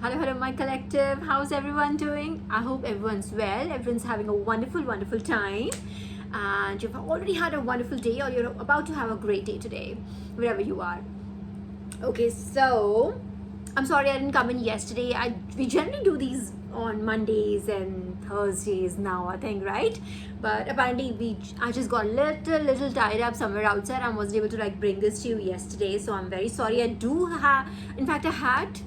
Hello, hello, my collective. How's everyone doing? I hope everyone's well. Everyone's having a wonderful, wonderful time. And you've already had a wonderful day, or you're about to have a great day today, wherever you are. Okay, so I'm sorry I didn't come in yesterday. We generally do these on Mondays and Thursdays now, I think, right? But apparently I just got little tied up somewhere outside and wasn't able to like bring this to you yesterday. So I'm very sorry. In fact, I had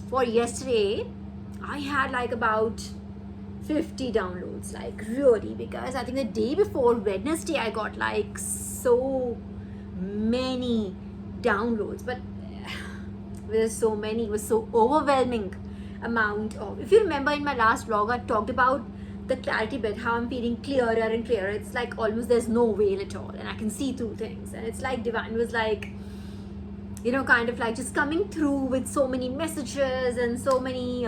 for yesterday, I had like about 50 downloads, like really, because I think the day before Wednesday I got like so many downloads, but there's so many, it was so overwhelming amount of, if you remember in my last vlog, I talked about the clarity bit, how I'm feeling clearer and clearer. It's like almost there's no veil at all and I can see through things, and it's like divine was like, you know, kind of like just coming through with so many messages and so many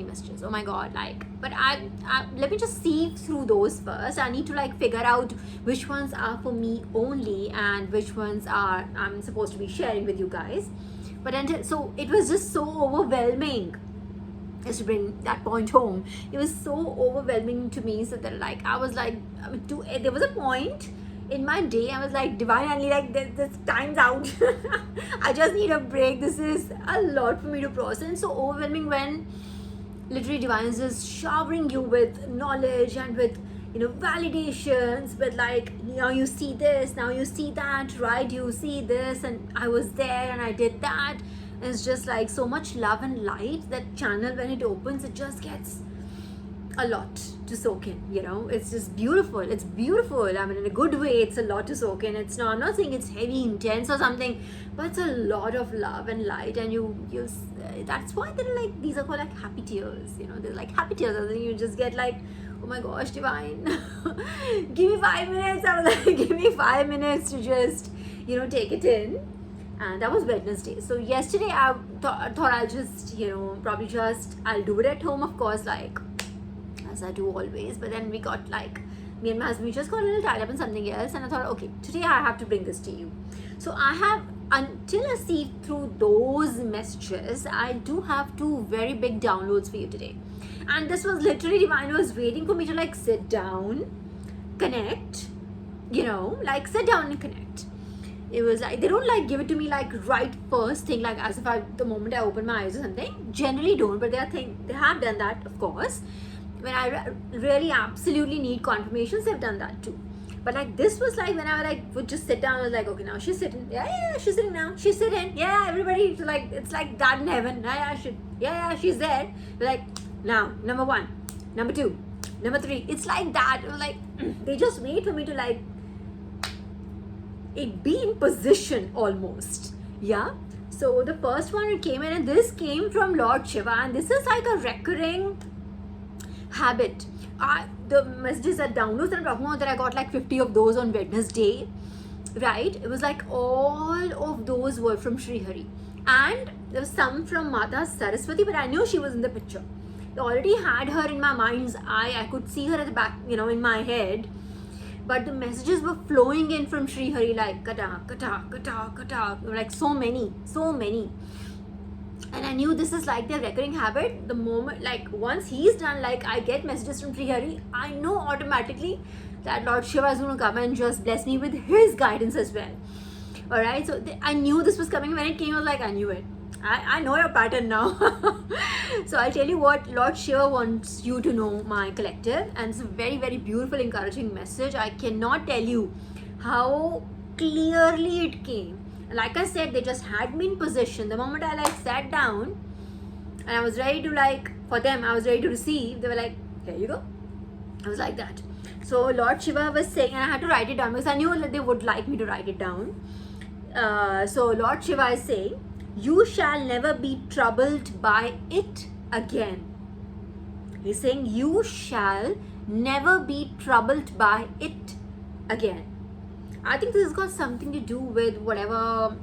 messages. Oh my god, like, but I let me just see through those first. I need to like figure out which ones are for me only and which ones are I'm supposed to be sharing with you guys. But until, so it was just so overwhelming, just to bring that point home. It was so overwhelming to me, so that like I was like, there was a point in my day I was like, divine, only like this time's out. I just need a break. This is a lot for me to process, and so overwhelming when literally divine is just showering you with knowledge and with, you know, validations, but like, now you see this, now you see that, right? You see this, and I was there and I did that. It's just like so much love and light. That channel, when it opens, it just gets a lot to soak in, you know. It's just beautiful. It's beautiful. I mean, in a good way, it's a lot to soak in. It's not, I'm not saying it's heavy, intense or something, but it's a lot of love and light. And you that's why they're like, these are called like happy tears, you know. They're like happy tears, and then you just get like, oh my gosh, divine, give me 5 minutes. I was like, give me 5 minutes to just, you know, take it in. And that was Wednesday. So yesterday I thought I'll just, you know, probably just, I'll do it at home, of course, like as I do always. But then we got like, me and my husband, we just got a little tied up in something else, and I thought, okay, today I have to bring this to you. So I have, until I see through those messages, I do have 2 very big downloads for you today. And this was literally divine was waiting for me to like sit down, connect, you know, like sit down and connect. It was like, they don't like give it to me like right first thing, like as if the moment I open my eyes or something. Generally don't, but they have done that, of course. When I really absolutely need confirmations, they've done that too. But like this was like when I would just sit down, I was like, okay, now she's sitting. Yeah, she's sitting now. She's sitting. Yeah, everybody, like, it's like that in heaven. Yeah, she's there. Like, now, number 1, number 2, number 3. It's like that. It was like, they just wait for me to like, it be in position almost. Yeah. So the first one, it came in, and this came from Lord Shiva, and this is like a recurring habit. The messages that downloads that I'm talking about, that I got like 50 of those on Wednesday, right? It was like all of those were from Sri Hari, and there was some from Mata Saraswati, but I knew she was in the picture. I already had her in my mind's eye. I could see her at the back, you know, in my head. But the messages were flowing in from Sri Hari like kata, kata, kata, kata, like so many. And I knew this is like their recurring habit. The moment, like once he's done, like I get messages from Sri Hari, I know automatically that Lord Shiva is going to come and just bless me with his guidance as well. Alright, so I knew this was coming. When it came, I was like, I knew it. I know your pattern now. So I'll tell you what Lord Shiva wants you to know, my collective. And it's a very, very beautiful, encouraging message. I cannot tell you how clearly it came. Like I said, they just had me in position. The moment I like sat down and I was ready to like, for them, I was ready to receive, they were like, here you go. I was like that. So Lord Shiva was saying, and I had to write it down because I knew that they would like me to write it down. So Lord Shiva is saying, you shall never be troubled by it again. He's saying, you shall never be troubled by it again. I think this has got something to do with whatever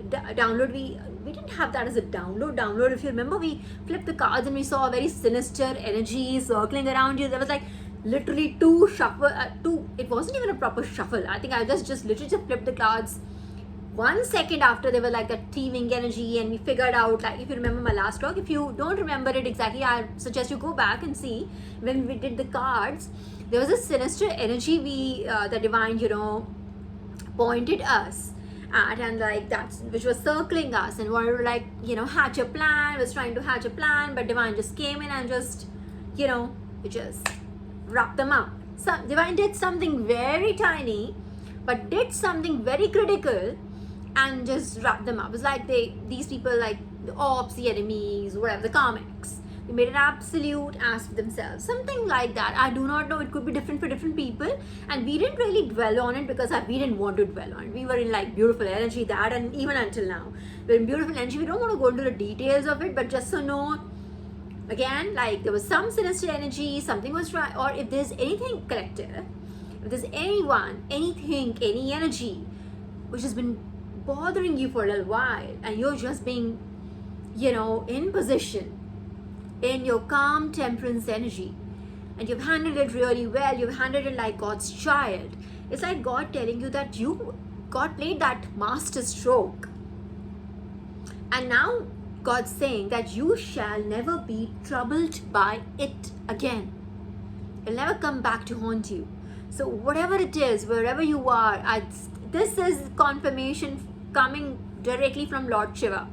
download we didn't have that as a download. If you remember, we flipped the cards and we saw a very sinister energy circling around you. There was like literally 2 shuffle, it wasn't even a proper shuffle. I think I just literally just flipped the cards 1 second after, they were like that teeming energy, and we figured out, like, if you remember my last talk, if you don't remember it exactly, I suggest you go back and see when we did the cards. There was a sinister energy the divine, pointed us at, and like that's which was circling us and wanted to, like, hatch a plan, was trying to hatch a plan, but divine just came in and just, it just wrapped them up. So divine did something very tiny, but did something very critical and just wrapped them up. It's like these people, like the ops, the enemies, whatever, the comics, they made an absolute ass of themselves, something like that. I do not know, it could be different for different people, and we didn't really dwell on it because we didn't want to dwell on it. We were in like beautiful energy, that, and even until now we're in beautiful energy. We don't want to go into the details of it, but just so know, again, like there was some sinister energy, something was right, or if there's anything collective, if there's anyone, anything, any energy which has been bothering you for a little while, and you're just being, in position, in your calm temperance energy, and you've handled it really well, you've handled it like God's child. It's like God telling you that God played that master stroke, and now God's saying that you shall never be troubled by it again. It'll never come back to haunt you. So whatever it is, wherever you are, this is confirmation coming directly from Lord Shiva.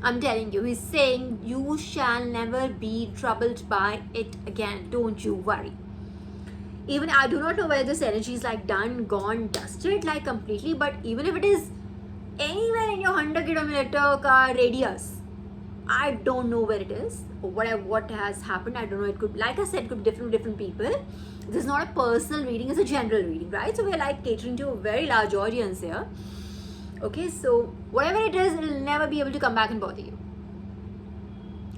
I'm telling you, he's saying you shall never be troubled by it again. Don't you worry. Even I do not know whether this energy is like done, gone, dusted, like completely, but even if it is anywhere in your 100 km radius, I don't know where it is or what has happened. I don't know. It could, like I said, it could be different people. This is not a personal reading, it's a general reading, right? So we're like catering to a very large audience here. Okay, so whatever it is, it'll never be able to come back and bother you.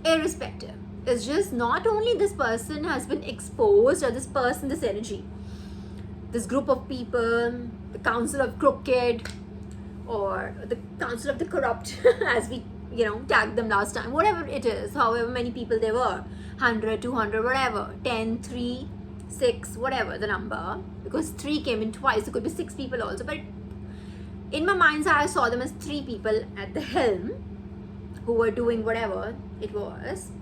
Irrespective. It's just not only this person has been exposed, or this person, this energy, this group of people, the council of crooked, or the council of the corrupt, as we, tagged them last time, whatever it is, however many people there were, 100, 200, whatever, 10, 3, 6, whatever the number, because 3 came in twice, it could be 6 people also, but in my mind's eye, I saw them as 3 people at the helm who were doing whatever it was.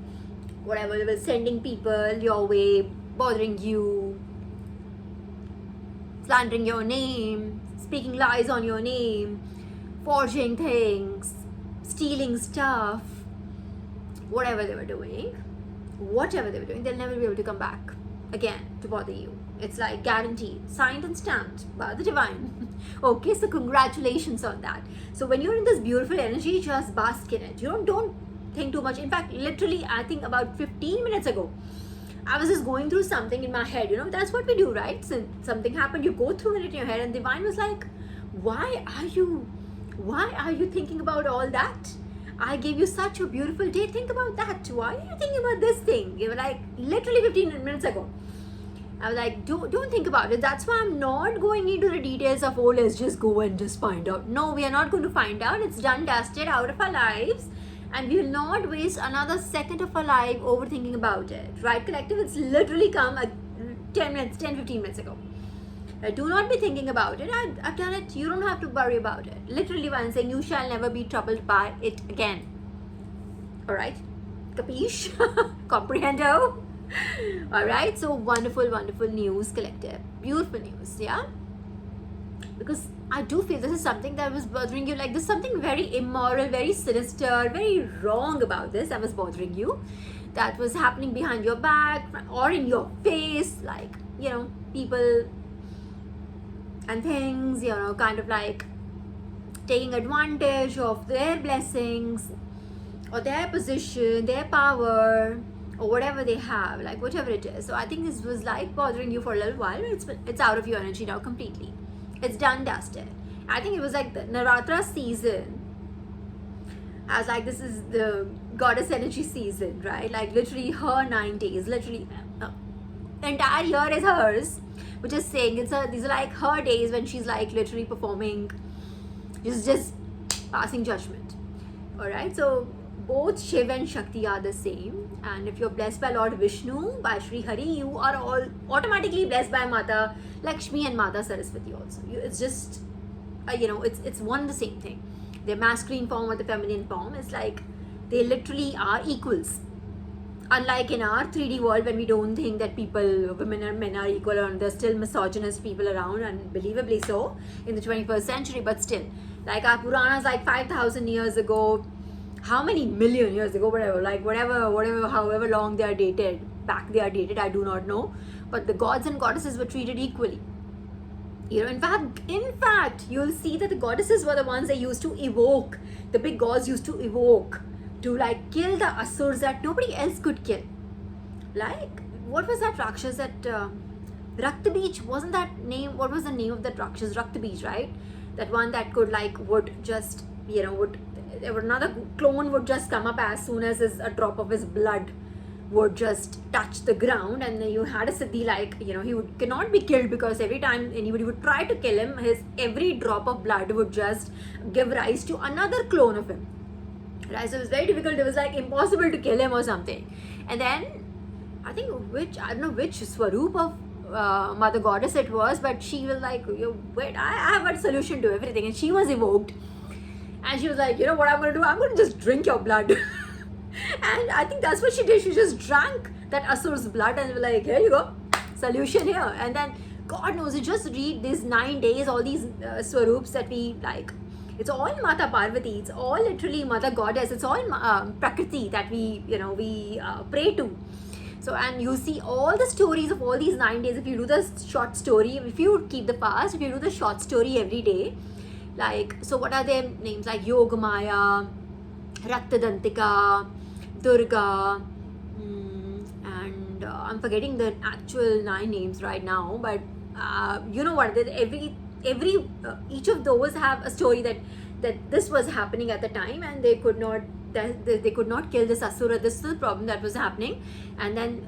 Whatever, they were sending people your way, bothering you, slandering your name, speaking lies on your name, forging things, stealing stuff. Whatever they were doing, they'll never be able to come back again to bother you. It's like guaranteed, signed and stamped by the divine. Okay, so congratulations on that. So when you're in this beautiful energy, just bask in it. Don't think too much. In fact, literally, I think about 15 minutes ago, I was just going through something in my head. That's what we do, right? So something happened, you go through it in your head, and divine was like, why are you thinking about all that? I gave you such a beautiful day. Think about that. Why are you thinking about this thing? You were like, literally 15 minutes ago. I was like, don't think about it. That's why I'm not going into the details of, let's just go and just find out. No, we are not going to find out. It's done, dusted, out of our lives. And we will not waste another second of our life overthinking about it. Right, collective? It's literally come 10, 15 minutes ago. Do not be thinking about it. I've done it. You don't have to worry about it. Literally, I'm saying you shall never be troubled by it again. Alright? Capiche? Comprehendo? Alright, so wonderful news, collective. Beautiful news, yeah? Because I do feel this is something that was bothering you. Like, there's something very immoral, very sinister, very wrong about this that was bothering you. That was happening behind your back or in your face. Like, people and things, kind of like taking advantage of their blessings or their position, their power, or whatever they have, like whatever it is. So I think this was like bothering you for a little while. It's out of your energy now completely. It's done, dusted. I think it was like the Navratra season. I was like, this is the goddess energy season, right? Like literally her 9 days, literally the entire year is hers. Which is saying these are like her days when she's like literally performing, just passing judgment. Alright, so both Shiva and Shakti are the same, and if you're blessed by Lord Vishnu, by Sri Hari, you are all automatically blessed by Mata Lakshmi and Mata Saraswati also. It's just it's one and the same thing. The masculine form or the feminine form is like they literally are equals. Unlike in our 3D world, when we don't think that women and men are equal, and there's still misogynist people around, unbelievably so, in the 21st century, but still, like our Puranas, like 5,000 years ago, how many million years ago, whatever, however long they are dated, I do not know, but the gods and goddesses were treated equally. In fact, you'll see that the goddesses were the ones they used to evoke, the big gods used to evoke, to like kill the asurs that nobody else could kill. Like, what was that Rakshas that Raktabij, wasn't that name? What was the name of that Rakshas? Raktabij, right? That one that could would just another clone would just come up as soon as a drop of his blood would just touch the ground, and then you had a Siddhi he cannot be killed, because every time anybody would try to kill him, his every drop of blood would just give rise to another clone of him. Right, so it was very difficult. It was like impossible to kill him or something. And then I don't know which Swaroop of Mother Goddess it was, but she was like, wait, I have a solution to everything. And she was evoked, and she was like, what I'm going to do? I'm going to just drink your blood. And I think that's what she did. She just drank that Asur's blood, and was like, here you go, solution here. And then God knows, you just read these 9 days, all these Swaroops that we like. It's all Mata Parvati. It's all literally Mother Goddess. It's all Prakriti that we pray to. So, and you see all the stories of all these 9 days. If you do the short story, if you keep the fast, if you do the short story every day, so what are their names? Like Yogamaya, Raktadantika, Durga, and I'm forgetting the actual 9 names right now. But you know what? Each of those have a story that this was happening at the time, and they could not kill this asura. This is the problem that was happening. And then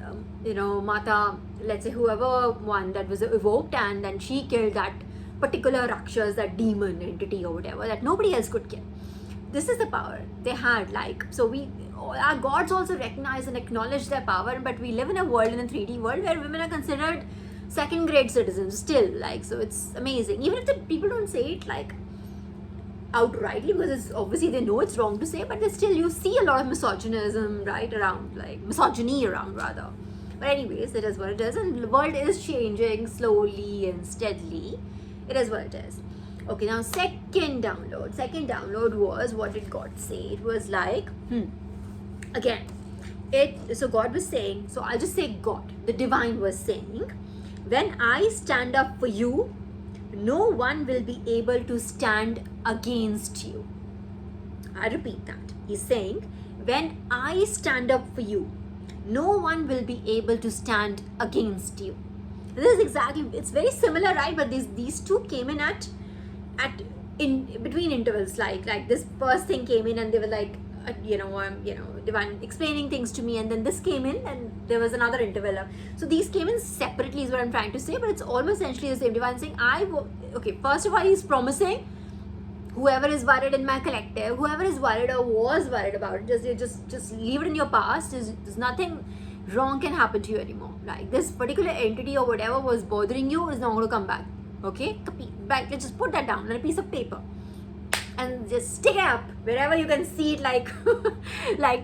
Mata, let's say whoever one that was evoked, and then she killed that particular Rakshas, that demon entity or whatever, that nobody else could kill. This is the power they had. Our gods also recognize and acknowledge their power, but we live in a world, in a 3D world, where women are considered second-grade citizens still. So it's amazing. Even if the people don't say it outrightly, because it's obviously they know it's wrong to say, but still you see a lot of misogynism misogyny around rather. But anyways, it is what it is, and the world is changing slowly and steadily. It is what it is. Okay, now second download was, what did God say? It was again, so God was saying, so I'll just say God, the divine was saying, when I stand up for you, no one will be able to stand against you. I repeat that. He's saying, when I stand up for you, no one will be able to stand against you. This is exactly, it's very similar, right? But these two came in in between intervals. Like this first thing came in, and they were like, divine explaining things to me, and then this came in, and there was another interval. So these came in separately is what I'm trying to say, but it's almost essentially the same. Divine saying, first of all, he's promising whoever is worried in my collective, whoever is worried or was worried about it, just leave it in your past. There's nothing wrong can happen to you anymore. Like this particular entity or whatever was bothering you is not going to come back. Okay, let's just put that down on a piece of paper and just stick it up wherever you can see it, like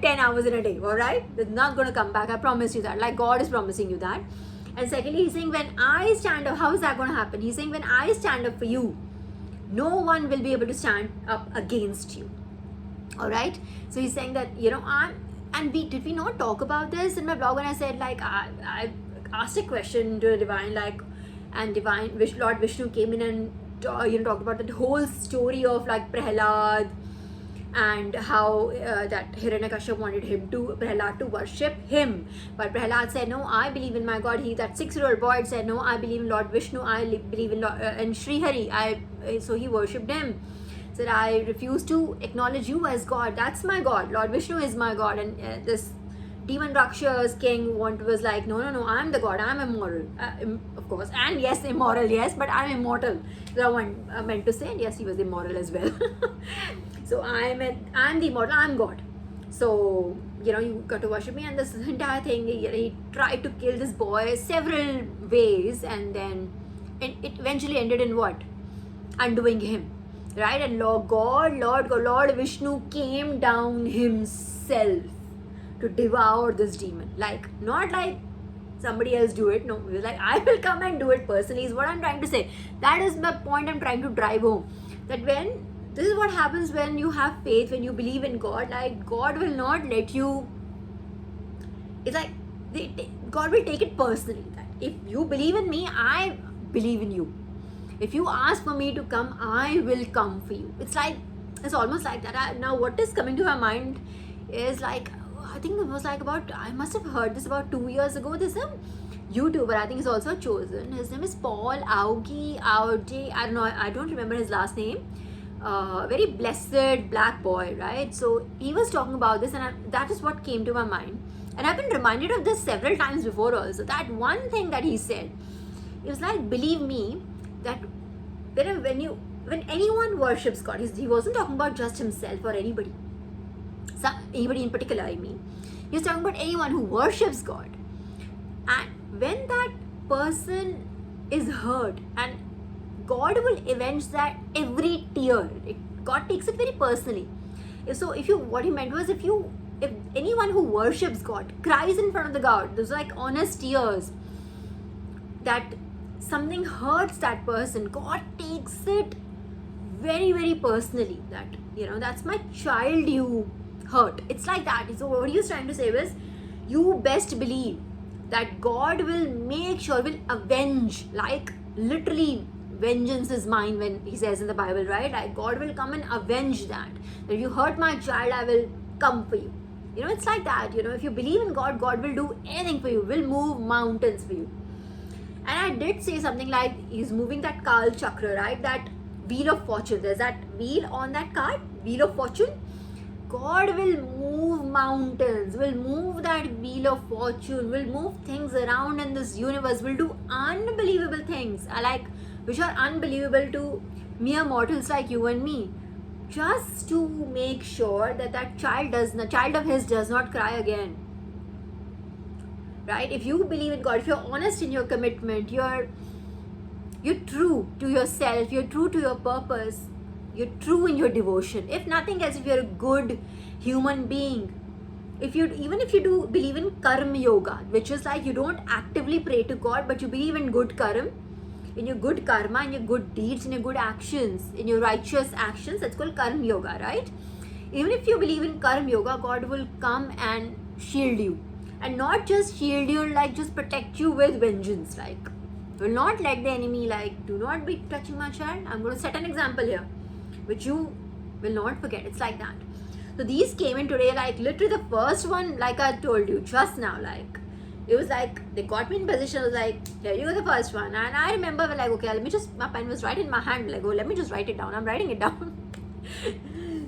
10 hours in a day. All right, it's not going to come back. I promise you that. Like God is promising you that. And secondly, he's saying, when I stand up, how is that going to happen? He's saying, when I stand up for you, no one will be able to stand up against you. All right, so he's saying that did we not talk about this in my blog when I said I asked a question to the divine, and Lord Vishnu came in and talked about the whole story of Prahlad, and how that Hiranyakashipu wanted Prahlad to worship him, but Prahlad said, no, I believe in my God. That 6-year-old boy said, no, I believe in Lord Vishnu, I believe in Sri Hari. So he worshipped him. Said, I refuse to acknowledge you as God. That's my God. Lord Vishnu is my God. And this demon Rakshas king was like, no, I'm the God. I'm immortal, of course. And yes, immoral, yes, but I'm immortal. That one meant to say. And yes, he was immoral as well. So I'm the immortal. I'm God. So you got to worship me. And this entire thing, he tried to kill this boy several ways, and then it eventually ended in what? Undoing him. right? And Lord Vishnu came down himself to devour this demon. Like, not like somebody else do it. No, he was like, I will come and do it personally, is what I'm trying to say. That is the point I'm trying to drive home. That when, this is what happens when you have faith, when you believe in God, like, God will not let you, it's like, God will take it personally. That if you believe in me, I believe in you. If you ask for me to come, I will come for you. It's like, it's almost like that. Now, what is coming to my mind is like, I think it was like about, I must have heard this about 2 years ago. There's a YouTuber, I think he's also chosen. His name is Paul Augie, I don't know, I don't remember his last name. Very blessed black boy, right? So he was talking about this, and that is what came to my mind. And I've been reminded of this several times before also. That one thing that he said, it was like, believe me, that when anyone worships God, he wasn't talking about just himself or anybody. So, anybody in particular, I mean. He was talking about anyone who worships God. And when that person is hurt, and God will avenge that every tear. God takes it very personally. So what he meant was, if anyone who worships God cries in front of the God, those are like honest tears, that something hurts that person, God takes it very, very personally. That, that's my child you hurt. It's like that. So what he was trying to say was, you best believe that God will make sure, will avenge, like literally vengeance is mine, when he says in the Bible, right? Like, God will come and avenge that. If you hurt my child, I will come for you. It's like that. If you believe in God, God will do anything for you, will move mountains for you. And I did say something like, he's moving that Kal Chakra, right? That wheel of fortune. There's that wheel on that card, wheel of fortune. God will move mountains, will move that wheel of fortune, will move things around in this universe, will do unbelievable things, which are unbelievable to mere mortals like you and me, just to make sure that child of his does not cry again. Right? If you believe in God, if you're honest in your commitment, you're true to yourself, you're true to your purpose, you're true in your devotion. If nothing else, if you're a good human being, even if you do believe in karma yoga, which is like, you don't actively pray to God, but you believe in good karma, in your good karma, in your good deeds, in your good actions, in your righteous actions, that's called karma yoga, right? Even if you believe in karma yoga, God will come and shield you. And not just shield you, like just protect you with vengeance. Like, will not let the enemy, like, do not be touching my child. I'm going to set an example here, which you will not forget. It's like that. So these came in today, like literally the first one, like I told you just now, like, it was like, they got me in position. I was like, here you go, the first one. And I remember, like, okay, my pen was right in my hand. Like, oh, let me just write it down. I'm writing it down.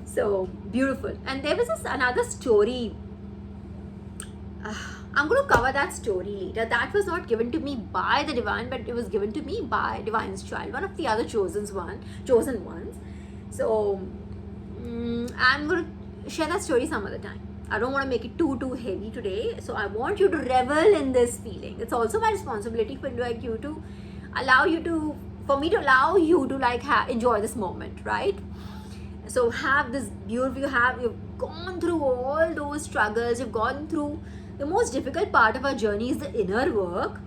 So beautiful. And there was another story. I'm going to cover that story later. That was not given to me by the divine, but it was given to me by divine's child, one of the other chosen ones. So I'm going to share that story some other time. I don't want to make it too heavy today. So I want you to revel in this feeling. It's also my responsibility for like you to allow you to, for me to allow you to like enjoy this moment, right? So have this beautiful, you've gone through all those struggles, you've gone through the most difficult part of our journey is the inner work.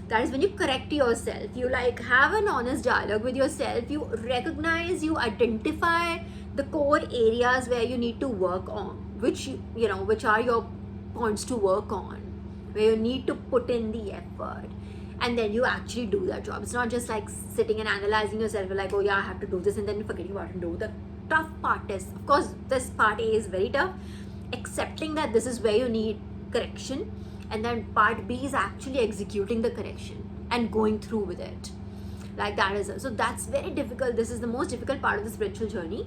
That is when you correct yourself. You like have an honest dialogue with yourself. You recognize, you identify the core areas where you need to work on, which are your points to work on, where you need to put in the effort, and then you actually do that job. It's not just like sitting and analyzing yourself, like, oh yeah, I have to do this, and then forgetting about it and do. The tough part is, of course, this part A is very tough, accepting that this is where you need correction, and then part B is actually executing the correction and going through with it. Like that is, so that's very difficult. This is the most difficult part of the spiritual journey,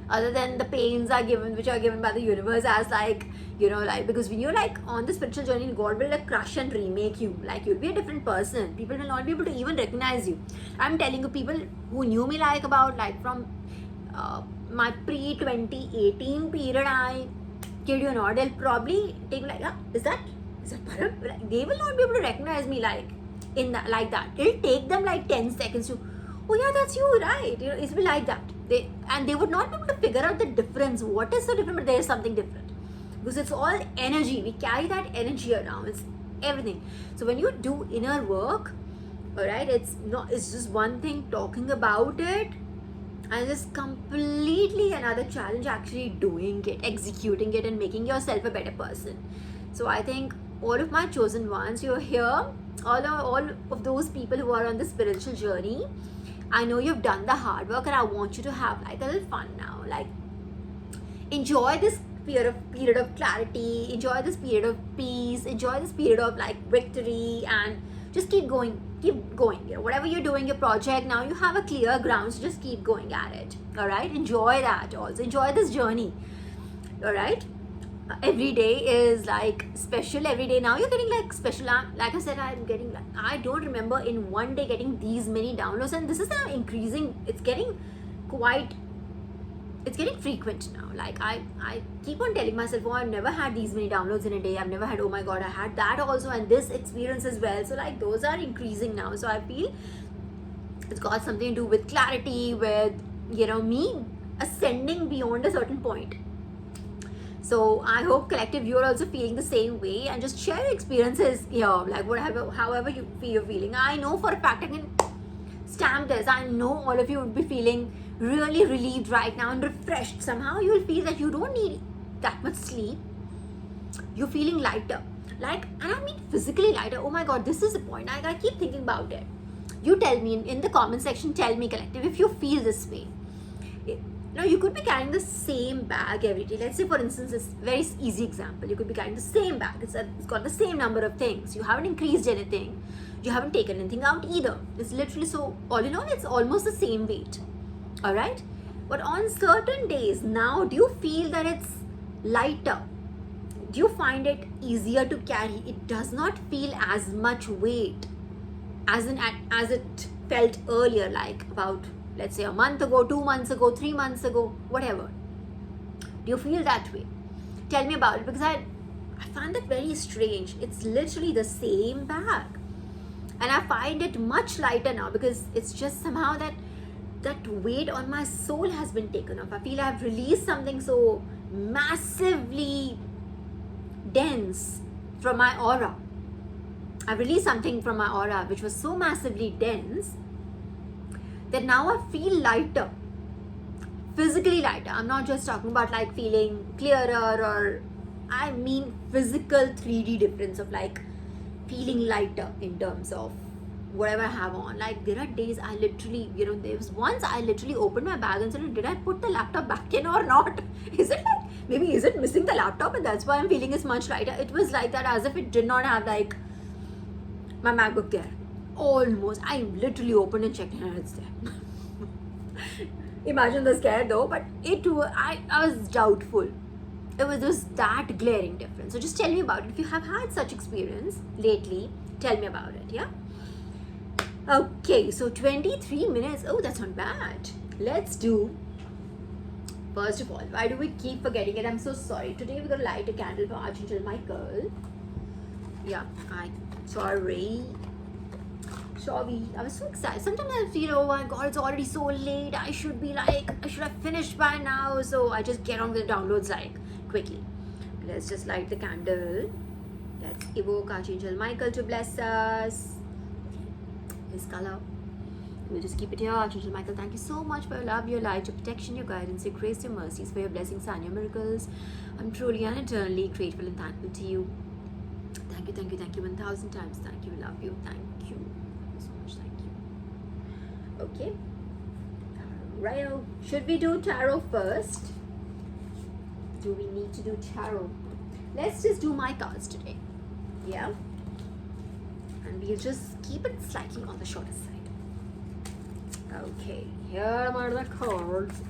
other than the pains which are given by the universe, as like, because when you're like on the spiritual journey, God will like crush and remake you. Like, you'll be a different person. People will not be able to even recognize you. I'm telling you, people who knew me like about like from my pre-2018 period, I kid you not, they'll probably take like, is that Param? Like, they will not be able to recognize me like in that, like that. It'll take them like 10 seconds to, oh yeah, that's you, right? It's be like that. They would not be able to figure out the difference. What is so different? But there is something different, because it's all energy. We carry that energy around. It's everything. So when you do inner work, all right, it's just one thing talking about it, and it's completely another challenge actually doing it, executing it, and making yourself a better person. So I think all of my chosen ones, you're here, all of those people who are on the spiritual journey, I know you've done the hard work, and I want you to have like a little fun now. Like, enjoy this period of clarity, enjoy this period of peace, enjoy this period of like victory, and just keep going. Whatever you're doing, your project, now you have a clear ground, so just keep going at it. All right, enjoy that. Also enjoy this journey. All right, every day is like special. Every day now you're getting like special. Like I said, I'm getting like, I don't remember in one day getting these many downloads, and this is now increasing. It's getting frequent now. Like I keep on telling myself, oh, I've never had these many downloads in a day. I've never had, oh my god, I had that also, and this experience as well. So like those are increasing now. So I feel it's got something to do with clarity, with me ascending beyond a certain point. So I hope collective you're also feeling the same way, and just share your experiences here, like however you feel you're feeling. I know for a fact, I can stamp this, I know all of you would be feeling really relieved right now and refreshed. Somehow you'll feel that you don't need that much sleep. You're feeling lighter, like, and I mean physically lighter. Oh my god, this is the point. I keep thinking about it. You tell me in the comment section, tell me collective if you feel this way. Now you could be carrying the same bag every day. Let's say for instance, this very easy example, you could be carrying the same bag. It's got the same number of things. You haven't increased anything. You haven't taken anything out either. It's literally, so all in all, it's almost the same weight. All right, but on certain days now, do you feel that it's lighter? Do you find it easier to carry? It does not feel as much weight as it felt earlier, like about, let's say, a month ago, 2 months ago, 3 months ago, whatever. Do you feel that way? Tell me about it, because I find that very strange. It's literally the same bag, and I find it much lighter now, because it's just somehow that weight on my soul has been taken off. I feel I've released something so massively dense from my aura. I've released something from my aura which was so massively dense that now I feel lighter, physically lighter. I'm not just talking about like feeling clearer, or I mean physical 3D difference of like feeling lighter in terms of whatever I have on. Like there are days I literally, there was once I literally opened my bag and said, did I put the laptop back in or not? Is it missing the laptop, and that's why I'm feeling it's much lighter? It was like that, as if it did not have like my MacBook there. Almost, I literally opened and checked and it's there. Imagine the scare though, but I was doubtful. It was just that glaring difference. So just tell me about it. If you have had such experience lately, tell me about it, yeah? Okay, so 23 minutes. Oh, that's not bad. Let's do, first of all, why do we keep forgetting it? I'm so sorry. Today we're going to light a candle for Archangel Michael. Yeah, sorry. I was so excited. Sometimes I feel, oh my god, it's already so late. I should have finished by now. So I just get on with the downloads like quickly. Let's just light the candle. Let's evoke Archangel Michael to bless us. His color. We'll just keep it here. Archangel Michael, thank you so much for your love, your light, your protection, your guidance, your grace, your mercies, for your blessings and your miracles. I'm truly and eternally grateful and thankful to you. Thank you 1,000 times. Thank you, love you, thank you. So much, thank you. Okay. Right. Should we do tarot first? Do we need to do tarot? Let's just do my cards today. Yeah. And we'll just keep it slightly on the shorter side. Okay, here are the cards.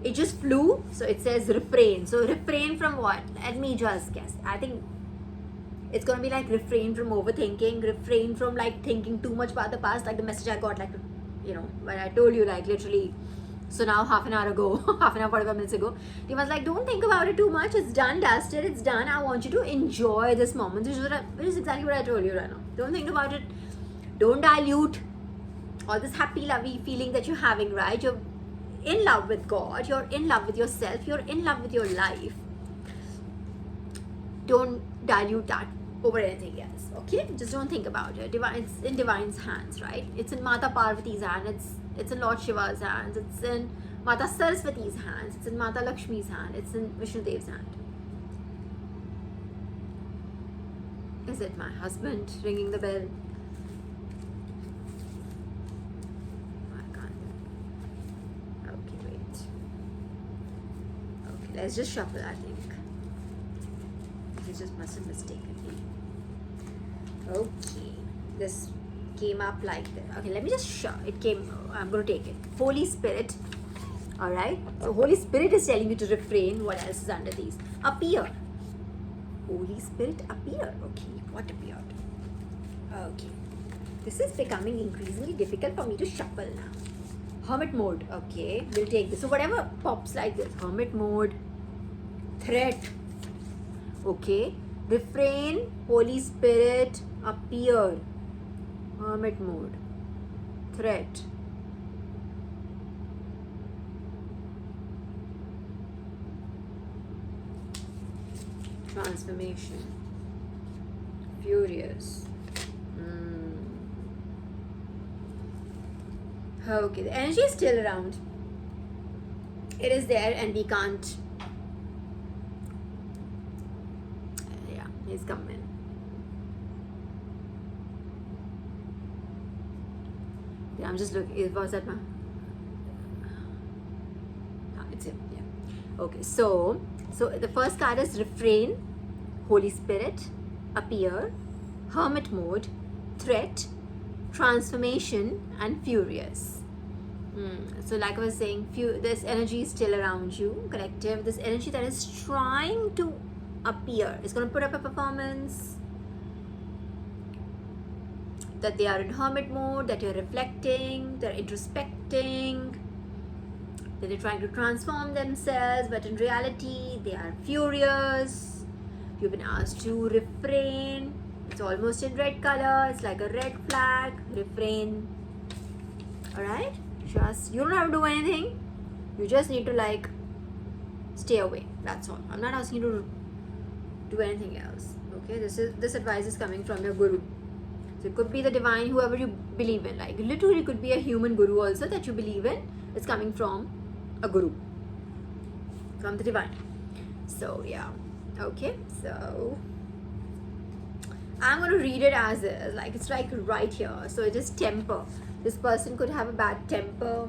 It just flew, so it says refrain. So refrain from what? Let me just guess. I think it's gonna be like refrain from overthinking, refrain from like thinking too much about the past, like the message I got, like, when I told you, like literally, so now half an hour ago, 45 minutes ago, he was like, don't think about it too much, it's done, dusted, it's done. I want you to enjoy this moment, which is exactly what I told you right now. Don't think about it, don't dilute all this happy lovey feeling that you're having, right? You're in love with God, you're in love with yourself, you're in love with your life. Don't dilute that over anything else, okay? Just don't think about it. It's in Divine's hands, right? It's in Mata Parvati's hand, it's in Lord Shiva's hands, it's in Mata Saraswati's hands, it's in Mata Lakshmi's hand, it's in Vishnu Dev's hand. Is it my husband ringing the bell? I can't. Okay, wait. Okay, let's just shuffle, I think. He just must have mistaken me. Okay, this came up like this. Okay, let me just it came. I'm going to take it. Holy Spirit. Alright. So, Holy Spirit is telling you to refrain. What else is under these? Appear. Holy Spirit, appear. Okay, what appeared? Okay. This is becoming increasingly difficult for me to shuffle now. Hermit mode. Okay, we'll take this. So, whatever pops like this. Hermit mode. Threat. Okay. Refrain. Holy Spirit, appear. Hermit mode. Threat. Transformation. Furious. Okay, the energy is still around. It is there and we can't. Yeah, he's coming. Yeah, I'm just looking. Was that my? It's him. Yeah. Okay, so the first card is refrain, Holy Spirit, appear, hermit mode, threat, transformation, and furious. So like I was saying, this energy is still around you, collective. This energy that is trying to appear is going to put up a performance, that they are in hermit mode, that you're reflecting, they're introspecting, that they're trying to transform themselves, but in reality they are furious. You've been asked to refrain. It's almost in red color. It's like a red flag. Refrain. Alright? You don't have to do anything. You just need to like stay away. That's all. I'm not asking you to do anything else. Okay? This advice is coming from your guru. So it could be the divine, whoever you believe in. Like literally could be a human guru also that you believe in. It's coming from a guru, from the divine. So yeah, okay, so I'm going to read it as is, like it's like right here. So it is temper. This person could have a bad temper,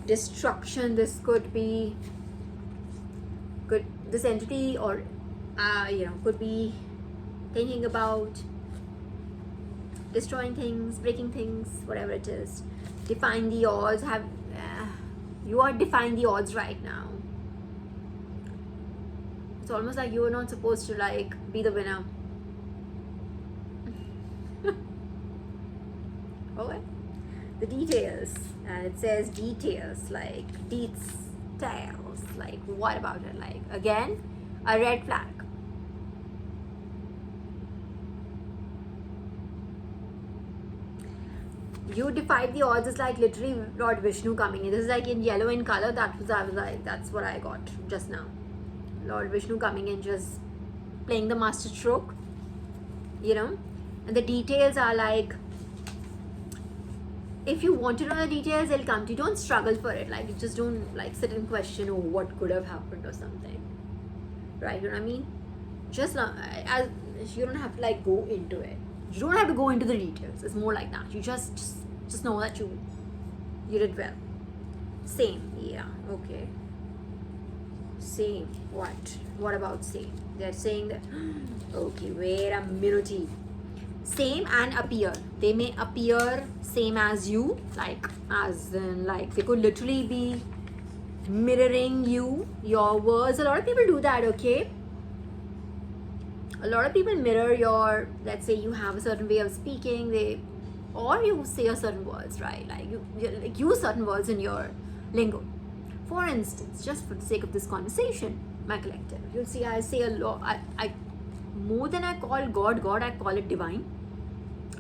destruction. This could be this entity or could be thinking about destroying things, breaking things, whatever it is. Define the odds. You are defying the odds right now. It's almost like you are not supposed to like be the winner. Okay. The details, and it says details, like details, like what about it? Like again, a red flag. You defied the odds is like literally Lord Vishnu coming in. This is like in yellow in color. I was like, that's what I got just now. Lord Vishnu coming in, just playing the master stroke, and the details are like, if you want to know the details, they'll come to you. Don't struggle for it. Like, you just don't like sit and question, oh, what could have happened or something, right? You know what I mean? Just as you don't have to like go into it. You don't have to go into the details. It's more like that. You just know that you did well. Same, yeah, okay. Same, what about same? They're saying that, okay, wait a minute. Same and appear. They may appear same as you, like as in like they could literally be mirroring you, your words. A lot of people do that, okay? A lot of people mirror your, let's say you have a certain way of speaking, or you say a certain words, right? Like you use certain words in your lingo. For instance, just for the sake of this conversation, my collective, you'll see I say a lot. I more than I call God, I call it divine.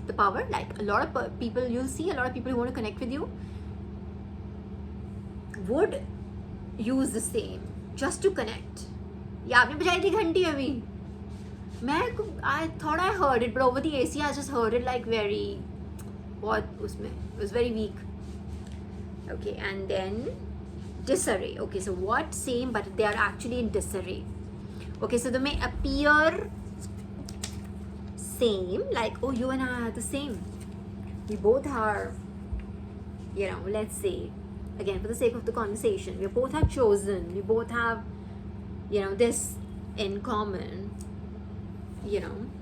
the power. Like a lot of people, you'll see a lot of people who want to connect with you would use the same just to connect. Yeah, आपने बजाई थी घंटी अभी. I thought I heard it, but over the AC I just heard it like very, what usme, it was very weak. Okay, and then disarray. Okay, so what? Same, but they are actually in disarray. Okay, so they may appear same, like, oh, you and I are the same. We both are, let's say, again, for the sake of the conversation, we both have chosen, we both have, this in common,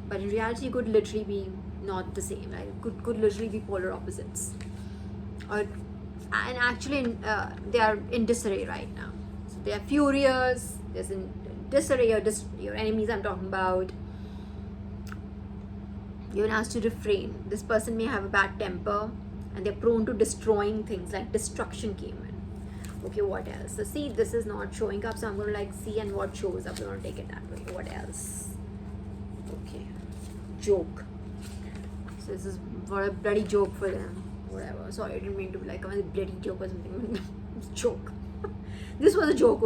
but in reality, it could literally be not the same, like, could literally be polar opposites. And actually, they are in disarray right now. So they are furious, there's in disarray, your enemies I'm talking about. You're asked to refrain. This person may have a bad temper and they're prone to destroying things, like destruction came in. Okay, what else? So see, this is not showing up, so I'm going to see and what shows up. We're going to take it that way. What else? Okay, joke. So this is for a bloody joke for them. Whatever. Sorry, I didn't mean to be like a bloody joke or something. It's a joke. This was a joke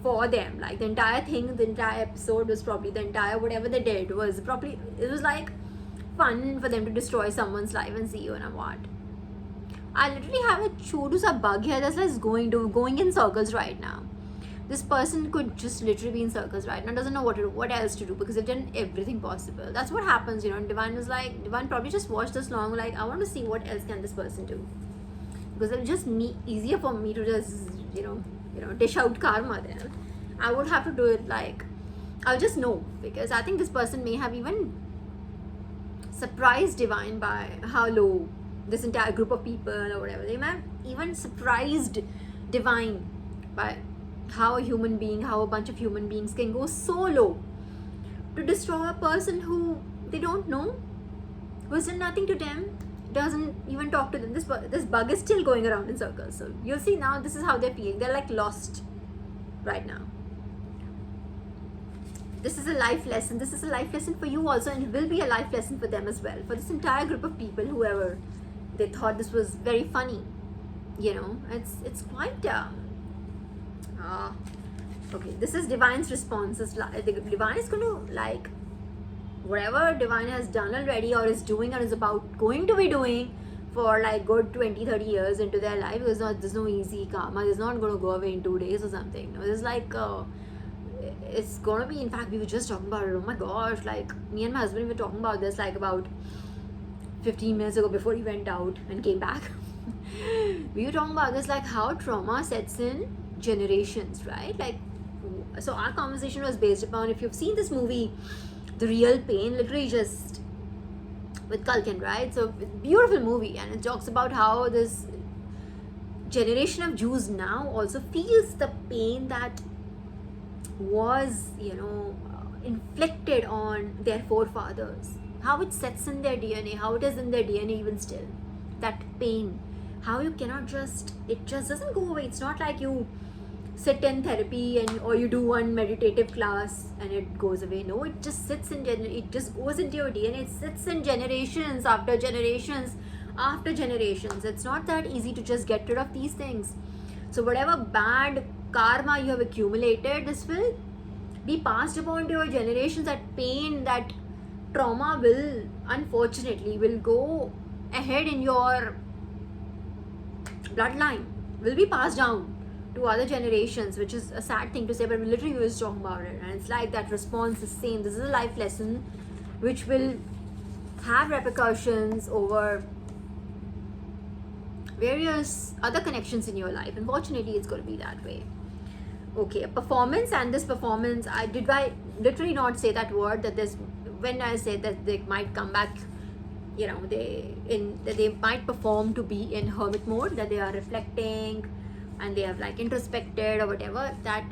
for them. Like the entire thing, the entire episode was probably the entire whatever they did was probably, it was like fun for them to destroy someone's life and see you in a what. I literally have a chodu bug here that's like going in circles right now. This person could just literally be in circles right now, doesn't know what else to do because they've done everything possible. That's what happens, and Divine was like, Divine probably just watched this long, like, I want to see what else can this person do. Because it's just easier for me to just, dish out karma then. I would have to do it like, I'll just know, because I think this person may have even surprised Divine by how low this entire group of people or whatever. They might have even surprised Divine by how a bunch of human beings can go so low to destroy a person who they don't know, who has done nothing to them, doesn't even talk to them. This bug is still going around in circles. So you'll see now, this is how they're feeling. They're like lost right now. This is a life lesson. This is a life lesson for you also, and it will be a life lesson for them as well. For this entire group of people, whoever they thought this was very funny, it's quite okay, this is Divine's response. Divine is going to, like, whatever Divine has done already or is doing or is going to be doing for like good 20-30 years into their life. There's no easy karma. It's not going to go away in 2 days or something. It's like it's going to be, in fact, we were just talking about it. Oh my gosh, like me and my husband were talking about this like about 15 minutes ago before he went out and came back. We were talking about this, like how trauma sets in generations, right? Like, so our conversation was based upon, if you've seen this movie The Real Pain, literally just with Culkin, right? So beautiful movie, and it talks about how this generation of Jews now also feels the pain that was inflicted on their forefathers, how it sets in their DNA, how it is in their DNA even still, that pain, how you cannot just, it just doesn't go away. It's not like you sit in therapy or you do one meditative class and it goes away. No, it just sits in it just goes into your DNA. It sits in generations after generations after generations. It's not that easy to just get rid of these things. So whatever bad karma you have accumulated, this will be passed upon to your generations. That pain, that trauma will unfortunately go ahead in your bloodline, will be passed down to other generations, which is a sad thing to say, but we literally was talking about it, and it's like that response is same. This is a life lesson which will have repercussions over various other connections in your life. Unfortunately, it's going to be that way. Okay, a performance, and this performance, I literally not say that word, that there's, when I say that they might come back, that they might perform to be in hermit mode, that they are reflecting and they have like introspected or whatever, that,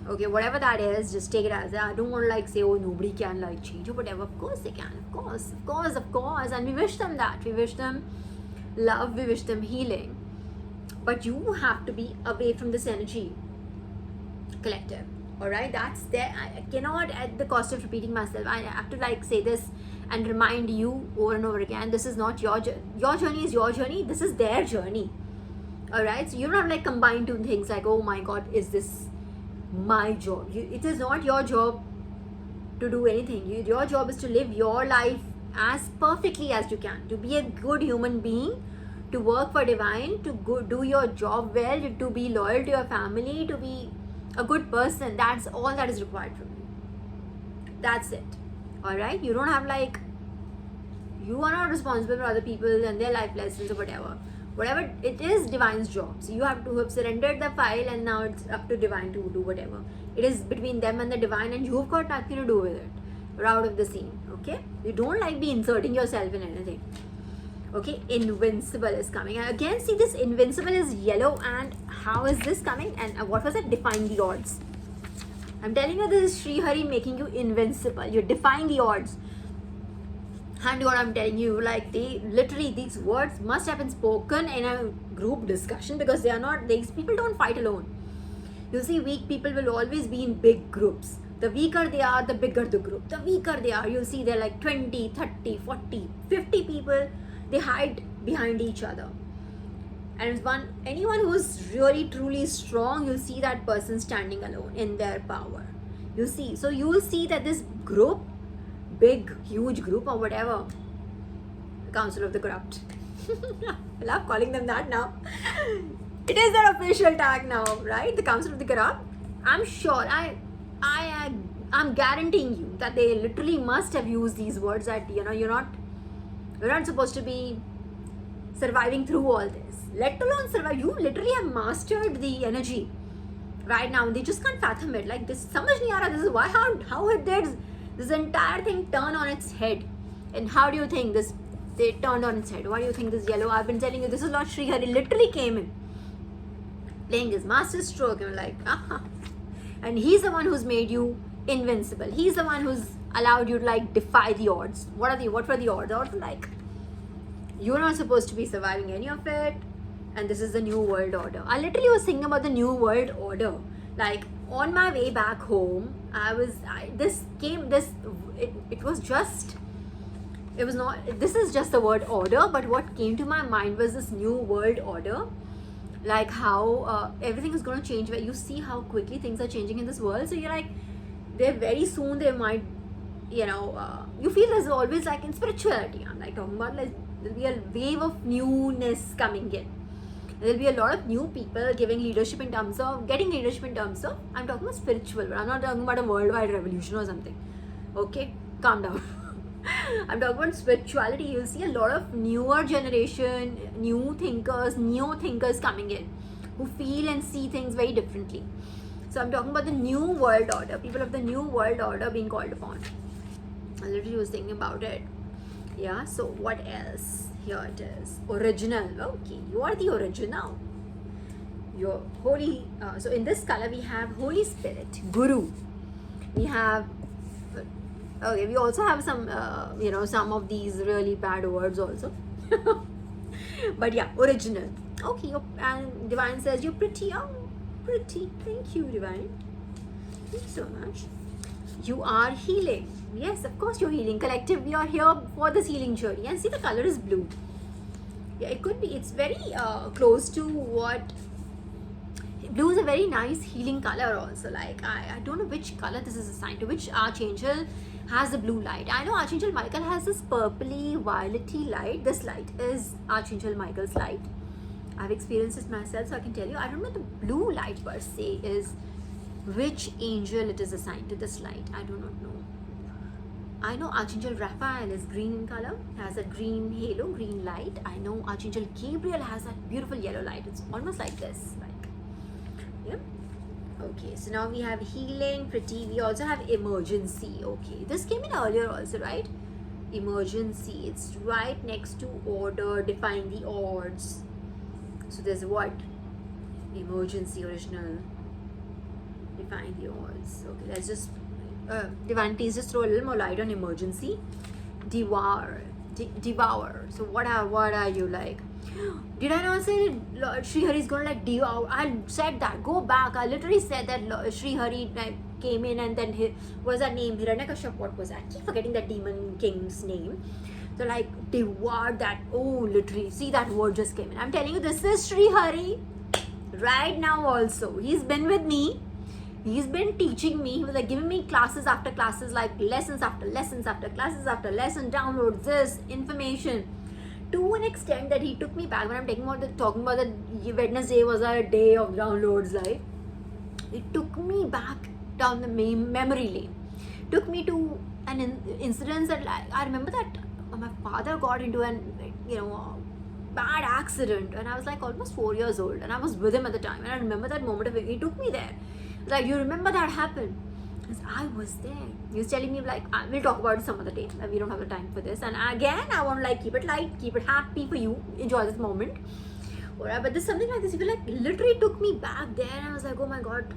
okay, whatever that is, just take it as that. I don't want to like say, oh, nobody can like change or whatever. Of course they can, of course, and we wish them that. We wish them love, we wish them healing, but you have to be away from this energy, collective. All right, that's there. I cannot, at the cost of repeating myself, I have to like say this and remind you over and over again. This is not your journey. Your journey is your journey. This is their journey. All right, so you don't have like combine two things like, oh my God, is this my job? It is not your job to do anything. Your job is to live your life as perfectly as you can, to be a good human being, to work for divine, to do your job well, to be loyal to your family, to be a good person. That's all that is required from you. That's it. All right, you don't have like, you are not responsible for other people and their life lessons or whatever it is. Divine's job, so you have to have surrendered the file, and now it's up to divine to do whatever it is between them and the divine, and you've got nothing to do with it. You're out of the scene. Okay, you don't like be inserting yourself in anything. Okay, invincible is coming. And again, see, this invincible is yellow, and how is this coming? And what was it? Define the odds. I'm telling you, this is Sri Hari making you invincible. You're defying the odds. And what I'm telling you, like, they literally, these words must have been spoken in a group discussion, because they are not, these people don't fight alone. You see, weak people will always be in big groups. The weaker they are, the bigger the group. The weaker they are, you'll see they're like 20, 30, 40, 50 people. They hide behind each other. And anyone who's really truly strong, you'll see that person standing alone in their power. You see, so you will see that this group, big, huge group or whatever, Council of the Corrupt. I love calling them that now. It is their official tag now, right? The Council of the Corrupt. I'm sure, I'm guaranteeing you that they literally must have used these words that, you're not supposed to be surviving through all this. Let alone survive. You literally have mastered the energy right now. They just can't fathom it. Like this, samajh nahi aa raha. This is why, how did this entire thing turn on its head? And how do you think they turned on its head? Why do you think this yellow? I've been telling you, this is Lord Sri Hari literally came in, playing his master stroke, and like, and he's the one who's made you invincible. He's the one who's allowed you to like defy the odds. What were the odds? Odds like, you're not supposed to be surviving any of it, and this is the new world order. I literally was thinking about the new world order. Like on my way back home, this is just the word order, but what came to my mind was this new world order. Like how everything is going to change, where you see how quickly things are changing in this world. So you're like, very soon they might, you feel there's always like in spirituality, I'm like talking about, like there'll be a wave of newness coming in. There'll be a lot of new people getting leadership in terms of, I'm talking about spiritual, but I'm not talking about a worldwide revolution or something. Okay, calm down. I'm talking about spirituality. You'll see a lot of newer generation, new thinkers coming in, who feel and see things very differently. So I'm talking about the new world order, people of the new world order being called upon. I literally was thinking about it. Yeah, so what else? Here it is. Original. Okay, you are the original. Your holy, so in this color we have Holy Spirit, Guru. We have, okay, we also have some, some of these really bad words also. But yeah, original. Okay, and Divine says you're pretty. Oh, pretty. Thank you, Divine. Thank you so much. You are healing. Yes, of course you're healing. Collective, we are here for this healing journey. And see, the color is blue. Yeah, it could be. It's very close to what... Blue is a very nice healing color also. Like, I don't know which color this is assigned to. Which Archangel has the blue light. I know Archangel Michael has this purpley, violety light. This light is Archangel Michael's light. I've experienced it myself, so I can tell you. I don't know the blue light per se is which angel it is assigned to this light. I do not know. I know Archangel Raphael is green in color, has a green halo, green light. I know Archangel Gabriel has that beautiful yellow light. It's almost like this. Yeah. Okay, so now we have healing, pretty. We also have emergency. Okay, this came in earlier also, right? Emergency. It's right next to order, define the odds. So there's what? Emergency, original, define the odds. Okay, let's just Divine, please just throw a little more light on emergency. Devour. So what are you like? Did I not say that Lord Sri Hari is gonna like devour? I said that. Go back. I literally said that Sri Hari like came in and then what was that name? Hiranyakashipu. What was that? I keep forgetting that demon king's name. So like devoured that. Oh, literally. See, that word just came in. I'm telling you, this is Sri Hari right now. Also, he's been with me. He's been teaching me. He was like giving me classes after classes, like lessons after lessons after classes after lesson. Download this information to an extent that he took me back. When I'm talking about the Wednesday was a day of downloads, like it took me back down the memory lane. Took me to an incident that I remember that my father got into an bad accident, and I was like almost 4 years old, and I was with him at the time, and I remember that moment of it. He took me there. Like, you remember that happened? Because I was there. He was telling me like, we'll talk about it some other day. We don't have the time for this. And again, I want to like keep it light, keep it happy for you. Enjoy this moment. Alright, but there's something like this. He like literally took me back there, and I was like, oh my god,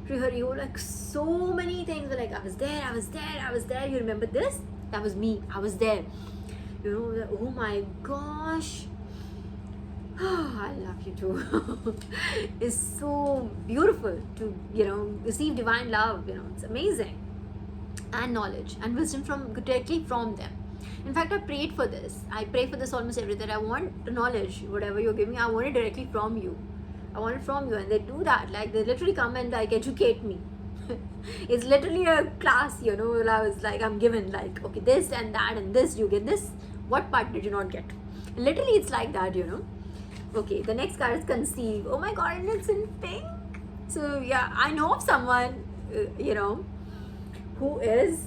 Srihari, you like so many things. Like, I was there. You remember this? That was me. I was there. Oh my gosh. I love you too. It's so beautiful to receive divine love. It's amazing, and knowledge and wisdom directly from them. In fact, I prayed for this. I pray for this almost every day. I want the knowledge, whatever you're giving me, I want it directly from you. I want it from you, and they do that. Like, they literally come and like educate me. It's literally a class. I was like, I'm given like, okay, this and that and this. You get this. What part did you not get? Literally, it's like that. Okay, the next card is conceive. Oh my god, and it's in pink. So yeah, I know of someone, who is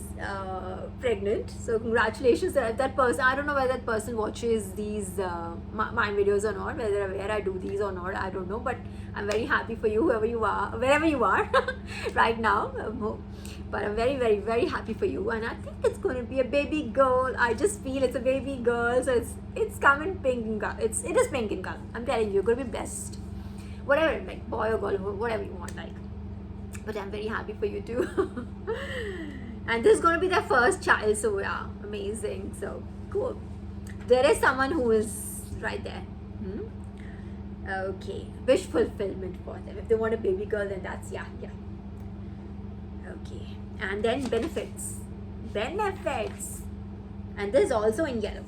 pregnant. So congratulations to that person. I don't know whether that person watches these my videos or not, where I do these or not. I don't know, but I'm very happy for you, whoever you are, wherever you are right now. But I'm very, very, very happy for you, and I think it's going to be a baby girl. I just feel it's a baby girl, so it's coming pink in color. It is pink in color. I'm telling you, you're going to be blessed. Whatever, like boy or girl, whatever you want, like. But I'm very happy for you too. And this is going to be their first child, so yeah, amazing. So cool. There is someone who is right there. Okay, wish fulfillment for them. If they want a baby girl, then that's yeah. Okay, and then benefits, and this is also in yellow.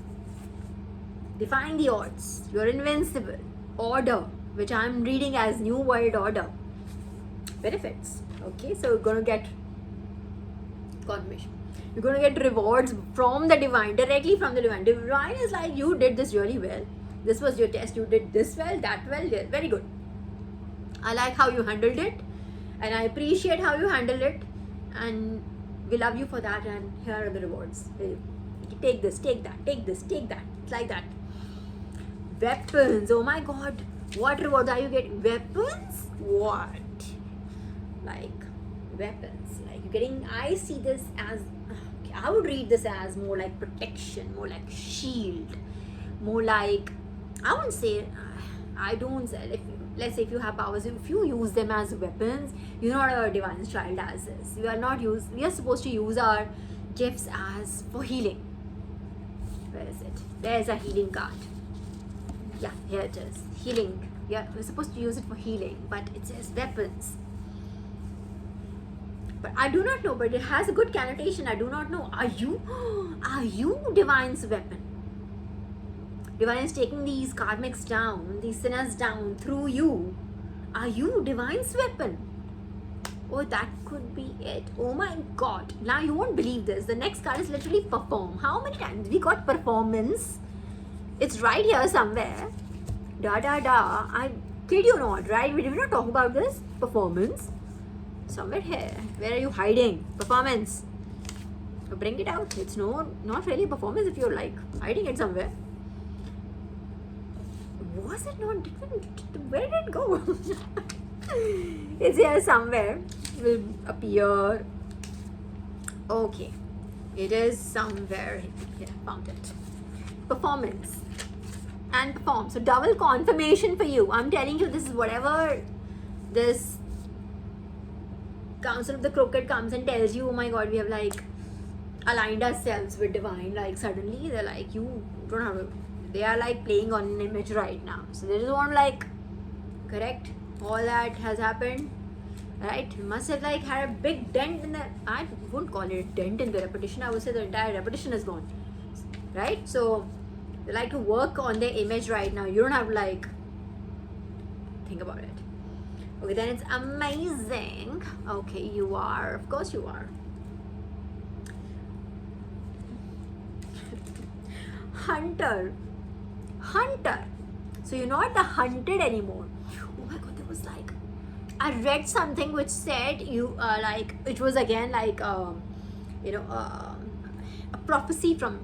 Defying the odds. You're invincible. Order, which I'm reading as New World Order. Benefits. Okay, so you're gonna get confirmation. You're gonna get rewards from the divine, directly from the divine. Divine is like, you did this really well. This was your test. You did this well, that well. Yeah, very good. I like how you handled it, and I appreciate how you handled it, and we love you for that. And here are the rewards. Take this, take that, take this, take that. It's like that. Weapons. Oh my god, what rewards are you getting? Weapons? What? Like weapons, like you're getting. I see this as, I would read this as more like protection, more like shield, more like, I wouldn't say, I don't say, let's say if you have powers, if you use them as weapons, you're not a divine child as this. We are supposed to use our gifts as for healing. Where is it? There's a healing card. Yeah, here it is. Healing. Yeah, we're supposed to use it for healing, but it says weapons. But I do not know, but it has a good connotation. I do not know. Are you Divine's weapon? Divine is taking these karmics down, these sinners down through you. Are you Divine's weapon? Oh, that could be it. Oh my god. Now you won't believe this. The next card is literally perform. How many times we got performance? It's right here somewhere. I kid you not, right? We did not talk about this. Performance. Somewhere here. Where are you hiding? Performance. So bring it out. It's not really performance if you're like hiding it somewhere. Was it not? Where did it go? It's here somewhere. It will appear. Okay. It is somewhere. Here, found it. Performance. And perform. So double confirmation for you. I'm telling you, this is whatever this Council of the Crooked comes and tells you, oh my god, we have like aligned ourselves with divine. Like suddenly they're like, you don't have to They are like playing on an image right now. So they just want to like correct all that has happened. Right? You must have like had a big dent in the, I won't call it a dent in the reputation. I would say the entire reputation is gone. Right? So they like to work on their image right now. You don't have to like think about it. Okay, then it's amazing. Okay, you are. Of course you are. Hunter. So you're not the hunted anymore. Oh my god, there was like, I read something which said you like, it was again like a prophecy from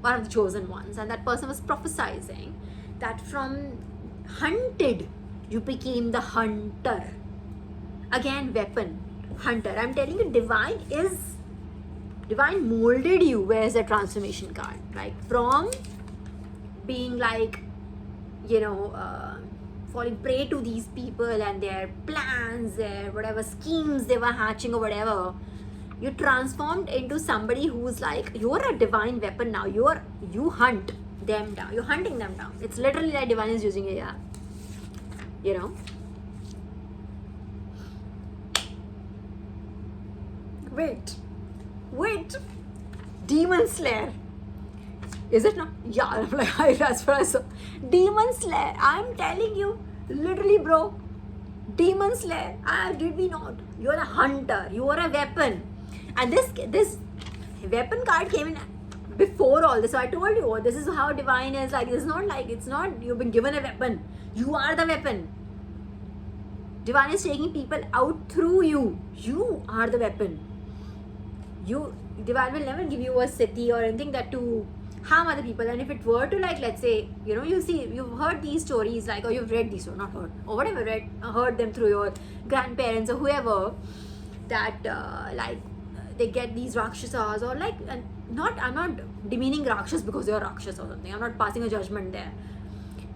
one of the chosen ones, and that person was prophesying that from hunted you became the hunter. Again, weapon, hunter. I'm telling you, divine molded you. Where's the transformation card? Like from being like, falling prey to these people and their plans, their whatever schemes they were hatching or whatever, you transformed into somebody who's like, you're a divine weapon now. You hunt them down. You're hunting them down. It's literally like divine is using it, yeah. Wait. Demon Slayer. Is it not? Yeah, I'm like, that's what I saw. Demon Slayer. I'm telling you, literally, bro. Demon Slayer. Did we not? You're a hunter. You are a weapon. And this weapon card came in before all this. So I told you, this is how divine is. Like, it's not you've been given a weapon. You are the weapon. Divine is taking people out through you. You are the weapon. Divine will never give you a siddhi or anything that to harm other people. And if it were to, like, let's say, you've heard these stories, like, or you've read these, or not heard, or whatever, heard them through your grandparents or whoever, that like they get these rakshasas, or like, I'm not demeaning rakshas because they're rakshas or something. I'm not passing a judgment there.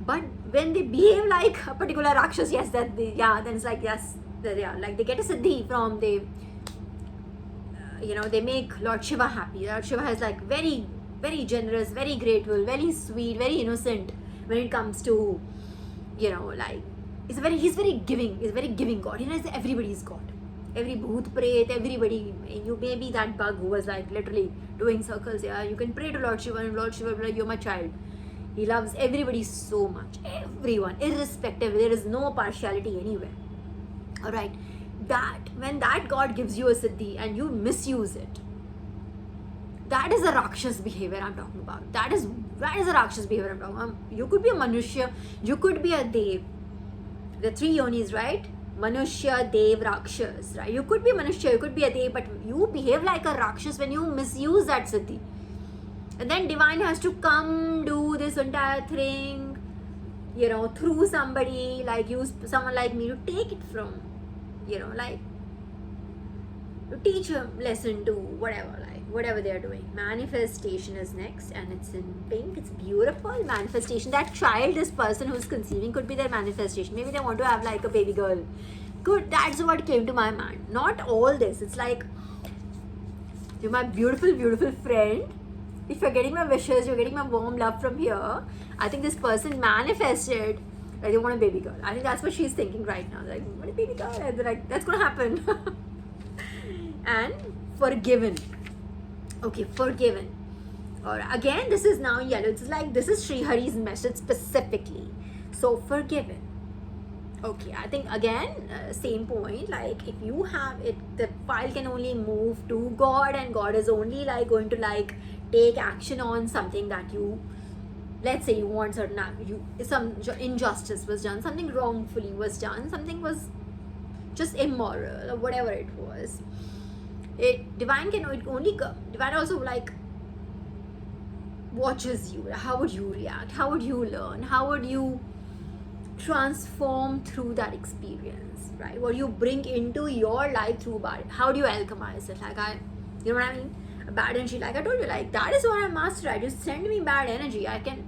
But when they behave like a particular rakshas, yes, then it's like, yes, like they get a siddhi from they make Lord Shiva happy. Lord Shiva is like very, very generous, very grateful, very sweet, very innocent when it comes to, like, he's very giving. He's a very giving God. He knows everybody's God. Every bhoot pret, everybody. You may be that bug who was like literally doing circles. Yeah, you can pray to Lord Shiva and Lord Shiva will be like, you're my child. He loves everybody so much. Everyone, irrespective. There is no partiality anywhere. Alright. When that God gives you a siddhi and you misuse it, that is a Rakshas behavior I'm talking about. That is a Rakshas behavior I'm talking about. You could be a Manushya, you could be a Dev. The three yonis, right? Manushya, Dev, Rakshas, right? You could be Manushya, you could be a Dev, but you behave like a Rakshas when you misuse that siddhi. And then divine has to come do this entire thing, through somebody, like use someone like me to take it from, like to teach a lesson to whatever they're doing. Manifestation is next, and it's in pink. It's beautiful. Manifestation. That child, this person who's conceiving, could be their manifestation. Maybe they want to have like a baby girl. Good. That's what came to my mind. Not all this. It's like, you're my beautiful, beautiful friend. If you're getting my wishes, you're getting my warm love from here. I think this person manifested like they want a baby girl. I think that's what she's thinking right now. Like, what a baby girl? And they're like, that's gonna happen. And forgiven. Okay, forgiven. Or again, this is now yellow. It's like, this is Sri Hari's message specifically. So forgiven. Okay, I think again, same point. Like, if you have it, the file can only move to God, and God is only like going to like take action on something that you, let's say you want certain, some injustice was done, something wrongfully was done, something was just immoral or whatever it was. Divine also like watches you. How would you react? How would you learn? How would you transform through that experience, right? What do you bring into your life through bad? How do you alchemize it? Like, you know what I mean? Bad energy, like I told you, like that is what I'm master at. Just send me bad energy, I can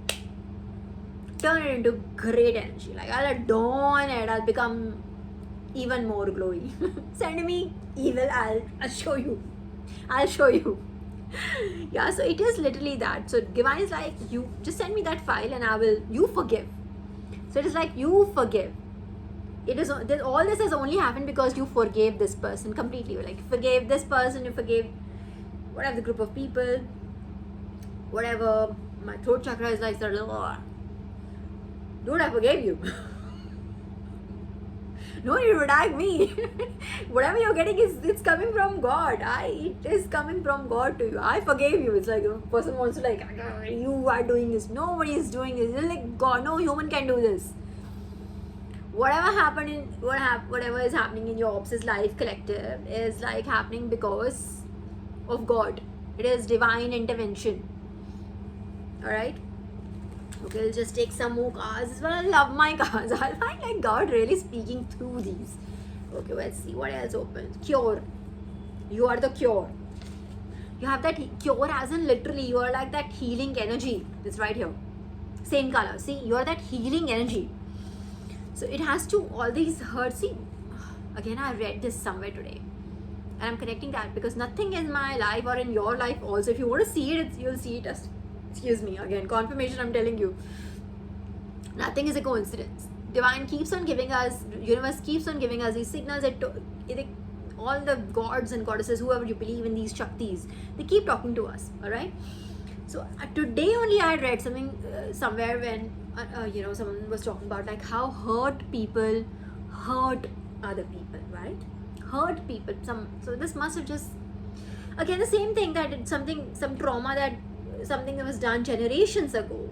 turn it into great energy. Like, I'll adorn it, I'll become even more glowy. Send me evil, I'll show you. Yeah, so it is literally that. So divine is like, you just send me that file and you forgive. So it is like, you forgive. It is all this has only happened because you forgave this person completely. You like forgave this person, you forgave whatever the group of people, whatever. My throat chakra is like, dude, I forgave you. No, you attack me. Whatever you're getting it's coming from God. It is coming from God to you. I forgave you. It's like a person wants to like, you are doing this. Nobody is doing this. It's like God, no human can do this. Whatever happened in whatever is happening in your Ops' life collective is like happening because of God. It is divine intervention. Alright? Okay, we'll just take some more cards. This one, I love my cards. I find like God really speaking through these. Okay, let's see what else opens. Cure. You are the cure. You have that cure as in literally you are like that healing energy. It's right here. Same color. See, you are that healing energy. So it has to all these hurts. See, again, I read this somewhere today. And I'm connecting that because nothing in my life or in your life also, if you want to see it, you'll see it as, excuse me, again, confirmation, I'm telling you. Nothing is a coincidence. Divine keeps on giving us, universe keeps on giving us these signals. All the gods and goddesses, whoever you believe in, these Shaktis, they keep talking to us, alright? So today only I read something somewhere when, someone was talking about like how hurt people hurt other people, right? Hurt people. So this must have just, again, the same thing that it's some trauma something that was done generations ago.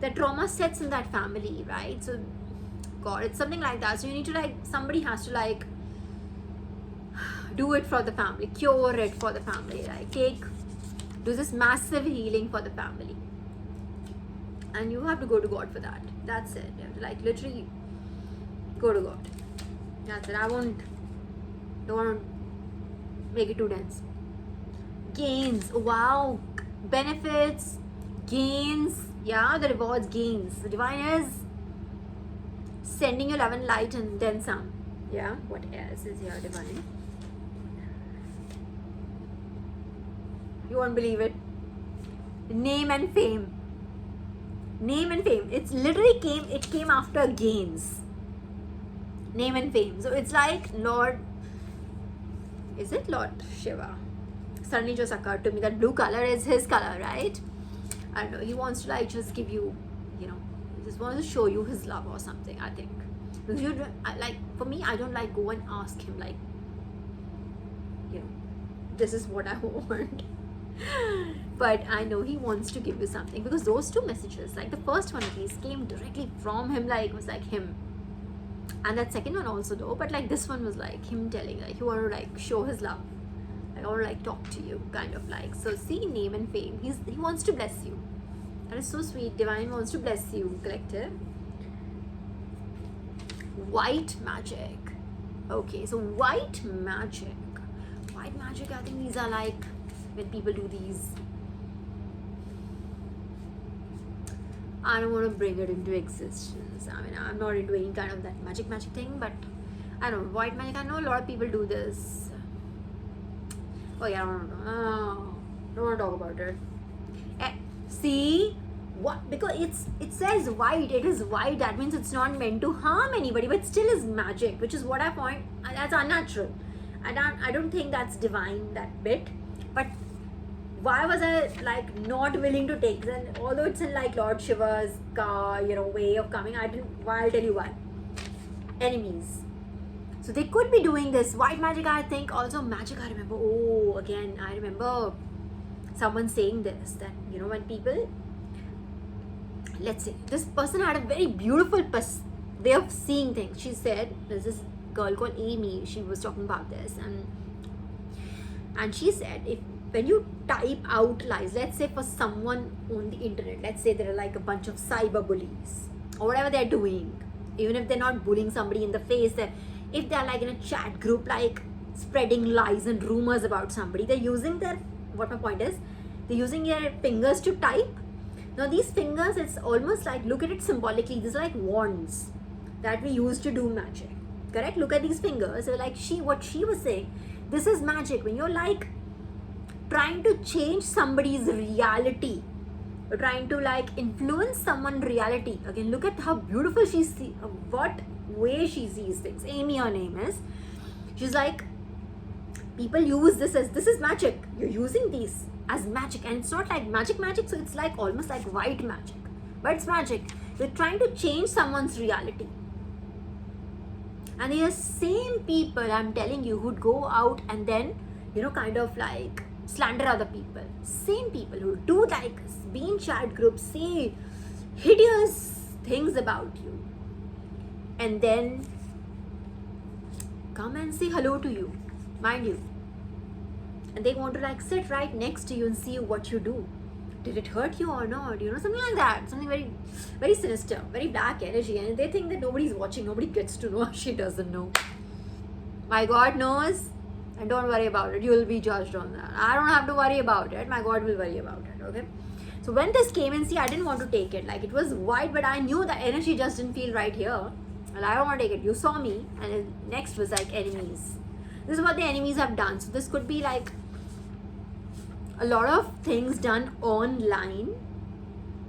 That trauma sets in that family, right? So, God, it's something like that. So you need to like, somebody has to like do it for the family, cure it for the family, like do this massive healing for the family. And you have to go to God for that. That's it. You have to like literally go to God. That's it. Don't want to make it too dense. Gains. Wow. Benefits. Gains. Yeah, the rewards, gains. The divine is sending you love and light and then some. Yeah. What else is here, divine? You won't believe it. Name and fame. Name and fame. It's literally came after gains. Name and fame. So it's like Lord, is it Lord Shiva? Suddenly just occurred to me that blue color is his color, right? I don't know. He wants to like just give you, he just wants to show you his love or something, I think. Because for me, I don't like go and ask him like, this is what I want. But I know he wants to give you something because those two messages, like the first one at least, came directly from him, like was like him. And that second one also though, but like this one was like him telling like he want to like show his love. Like I want to like talk to you, kind of like. So see, name and fame. He wants to bless you. That is so sweet. Divine wants to bless you, collective. White magic. Okay, so white magic. White magic, I think these are like when people do these. I don't want to bring it into existence. I mean, I'm not into any kind of that magic thing, but I don't know, white magic, I know a lot of people do this. Oh yeah, I don't know. Oh, don't want to talk about it. See? What? Because it says white, it is white, that means it's not meant to harm anybody, but still is magic, which is what I find that's unnatural. I don't think that's divine, that bit. But why was I like not willing to take it? Although it's in like Lord Shiva's way of coming, I'll tell you why. Enemies. So they could be doing this. White magic, I think. Also magic, I remember. Oh, again, I remember someone saying this, that, when people, let's say, this person had a very beautiful way of seeing things. She said, there's this girl called Amy, she was talking about this. And she said, when you type out lies, let's say for someone on the internet, let's say there are like a bunch of cyber bullies or whatever they're doing, even if they're not bullying somebody in the face, if they're like in a chat group, like spreading lies and rumors about somebody, they're using what my point is, they're using their fingers to type. Now these fingers, it's almost like, look at it symbolically, these are like wands that we use to do magic, correct? Look at these fingers. So like what she was saying, this is magic. When you're like trying to change somebody's reality. You're trying to like influence someone's reality. Again, look at how beautiful she sees, what way she sees things. Amy, her name is. She's like, people use this is magic. You're using these as magic, and it's not like magic, so it's like almost like white magic, but it's magic. You're trying to change someone's reality. And they are same people, I'm telling you, who'd go out and then, kind of like slander other people. Same people who do like be in chat groups, say hideous things about you, and then come and say hello to you, mind you. And they want to like sit right next to you and see what you do. Did it hurt you or not? Something like that. Something very, very sinister, very black energy. And they think that nobody's watching, nobody gets to know. She doesn't know. My God knows, and don't worry about it. You will be judged on that. I don't have to worry about it. My God will worry about it, okay? So when this came in, see, I didn't want to take it. Like, it was white, but I knew the energy just didn't feel right here. And I don't want to take it. You saw me, and next was like enemies. This is what the enemies have done. So this could be like a lot of things done online.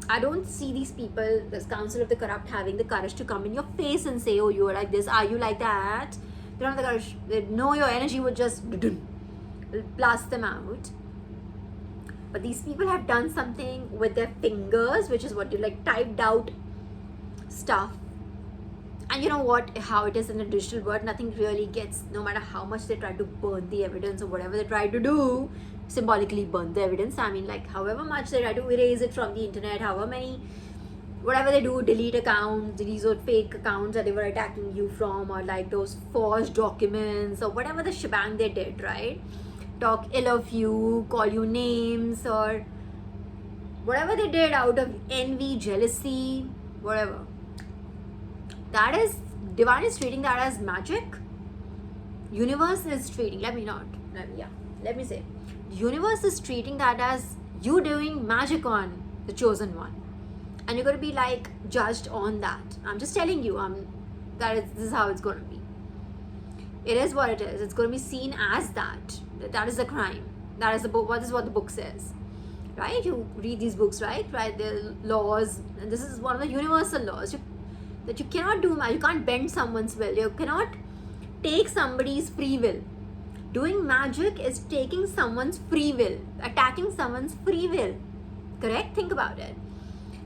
I don't see these people, this Council of the Corrupt, having the courage to come in your face and say, oh, you're like this, are you like that? They don't have the courage. They know your energy would just blast them out. But these people have done something with their fingers, which is what you like typed out stuff. And you know what, how it is in the digital world, nothing really gets, no matter how much they try to burn the evidence or whatever they try to do, symbolically burn the evidence. I mean, like, however much they try to erase it from the internet, however many, whatever they do, delete accounts, these are fake accounts that they were attacking you from, or like those forged documents, or whatever the shebang they did, right? Talk ill of you, call you names, or whatever they did out of envy, jealousy, whatever. That is, divine is treating that as magic. Universe is treating, let me say, universe is treating that as you doing magic on the chosen one. And you're going to be like judged on that. I'm just telling you, this is how it's going to be. It is what it is. It's going to be seen as that. That is the crime. That is the book. What is what the book says, right? You read these books, right? The laws, and this is one of the universal laws. That you cannot do, you can't bend someone's will. You cannot take somebody's free will. Doing magic is taking someone's free will, attacking someone's free will. Correct? Think about it.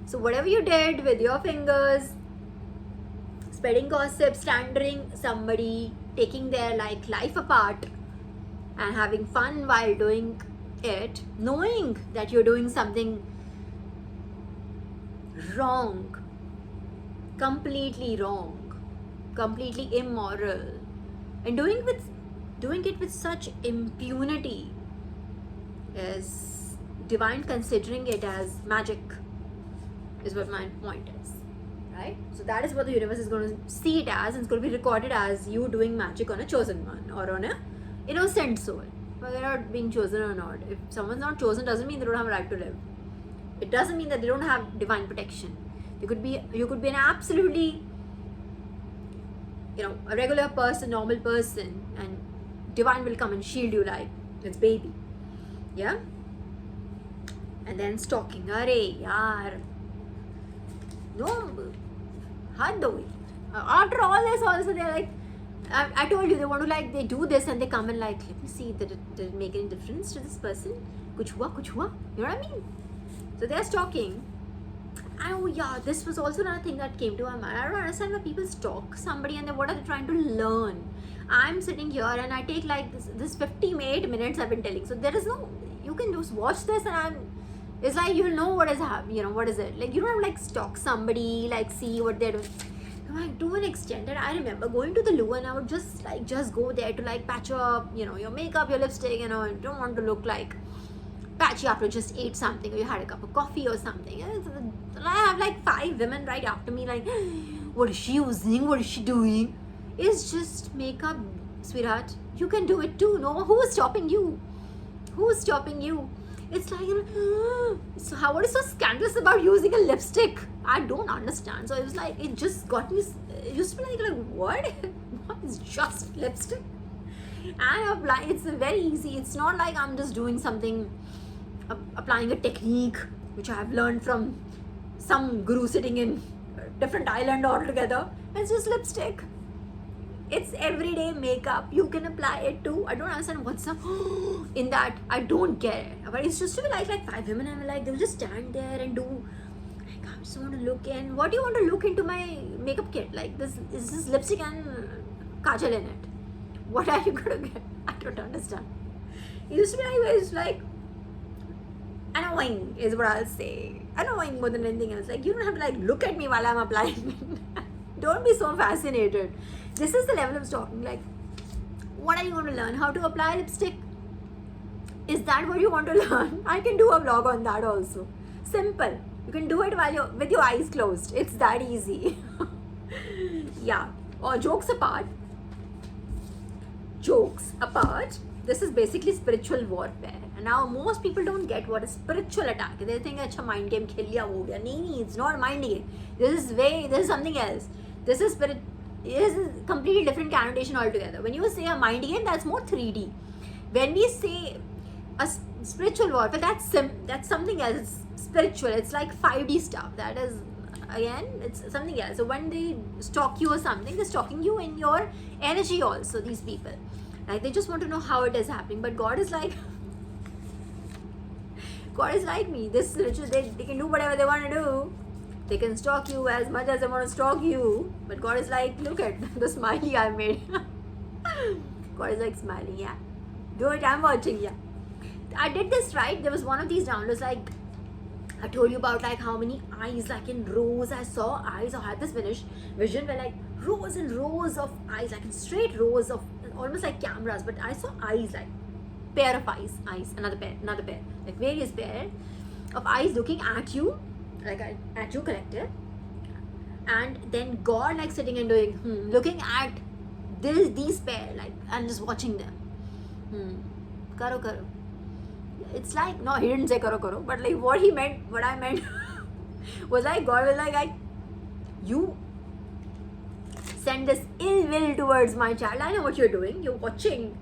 So whatever you did with your fingers, spreading gossip, slandering somebody, taking their like life apart and having fun while doing it, knowing that you're doing something wrong, completely wrong, completely immoral, and doing it with such impunity is divine considering it as magic, is what my point is, right? So that is what the universe is going to see it as, and it's going to be recorded as you doing magic on a chosen one or on a innocent soul. Whether they're not being chosen or not, if someone's not chosen, doesn't mean they don't have a right to live. It doesn't mean that they don't have divine protection. You could be an absolutely, a regular person, normal person, and divine will come and shield you like its baby. Yeah? And then stalking. Arey, yaar. No, had the way. After all this, also they're like, I told you, they want to like, they do this and they come and like, let me see, did it make any difference to this person? Kuch hua? You know what I mean? So they're stalking. Oh yeah, this was also another thing that came to my mind. I don't understand why people stalk somebody and then what are they trying to learn? I'm sitting here and I take like this 58 minutes I've been telling. So there is no, you can just watch this and it's like you'll know what is happening, what is it? Like you don't have to like stalk somebody, like see what they're doing. Like to an extent that I remember going to the loo and I would just go there to like patch up, your makeup, your lipstick, you don't want to look like patchy after you just ate something or you had a cup of coffee or something. I have like 5 women right after me like, what is she using? What is she doing? It's just makeup, sweetheart. You can do it too. No, who is stopping you? It's like, so what is so scandalous about using a lipstick? I don't understand. So it was like, it just got me, it used to be like what? What is just lipstick? And apply, it's very easy. It's not like I'm just doing something, applying a technique which I have learned from some guru sitting in a different island altogether. It's just lipstick. It's everyday makeup. You can apply it too. I don't understand what's up in that. I don't get it. But it's just to be like 5 women. I'm like, they'll just stand there and do. Like, I just want to look in. What do you want to look into my makeup kit? Like, this is this lipstick and kajal in it. What are you gonna get? I don't understand. It used to be like, it's like annoying is what I'll say. Annoying more than anything else. Like, you don't have to like look at me while I'm applying. Don't be so fascinated. This is the level of stalking. Like, what are you going to learn? How to apply lipstick? Is that what you want to learn? I can do a vlog on that also. Simple. You can do it while you're with your eyes closed. It's that easy. Yeah. Or jokes apart. This is basically spiritual warfare. And now most people don't get what a spiritual attack is. They think it's a mind game, kill ya, ho gaya. Nee, it's not mind game. This is something else. This is spirit. This is completely different connotation altogether. When you say a mind game, that's more 3D. When we say a spiritual warfare, that's something else. It's spiritual. It's like 5D stuff. That is, again, it's something else. So when they stalk you or something, they're stalking you in your energy also, these people. Like, they just want to know how it is happening. But God is like, God is like me. This ritual, they can do whatever they want to do. They can stalk you as much as they want to stalk you. But God is like, look at the smiley I made. God is like smiling, yeah. Do it, I'm watching, yeah. I did this, right? There was one of these downloads, like, I told you about like how many eyes, like in rows, I saw eyes. I had this vision where like rows and rows of eyes, like in straight rows of, almost like cameras, but I saw eyes, like pair of eyes, another pair, like various pair of eyes looking at you, like at you collective, and then God like sitting and doing, looking at these pair, like, and just watching them. Karo. It's like, no, he didn't say karo, but like what I meant was like, God was like, you send this ill will towards my child. I know what you're doing. You're watching.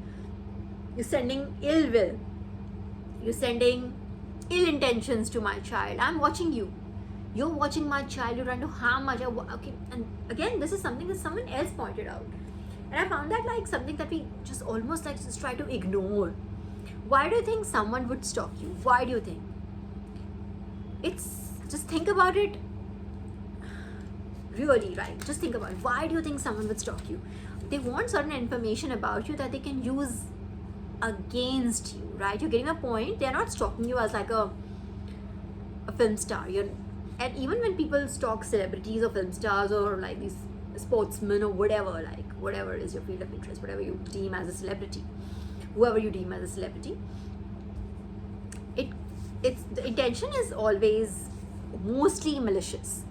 You're sending ill will. You're sending ill intentions to my child. I'm watching you. You're watching my child. You're trying to harm my child. Okay. And again, this is something that someone else pointed out. And I found that like something that we just almost like just try to ignore. Why do you think someone would stalk you? Why do you think? It's, just think about it. Really, right? Just think about it. Why do you think someone would stalk you? They want certain information about you that they can use against you, right? You're getting a point. They're not stalking you as like a film star. And even when people stalk celebrities or film stars or like these sportsmen or whatever, like whatever is your field of interest, whatever you deem as a celebrity, whoever you deem as a celebrity, it's the intention is always mostly malicious.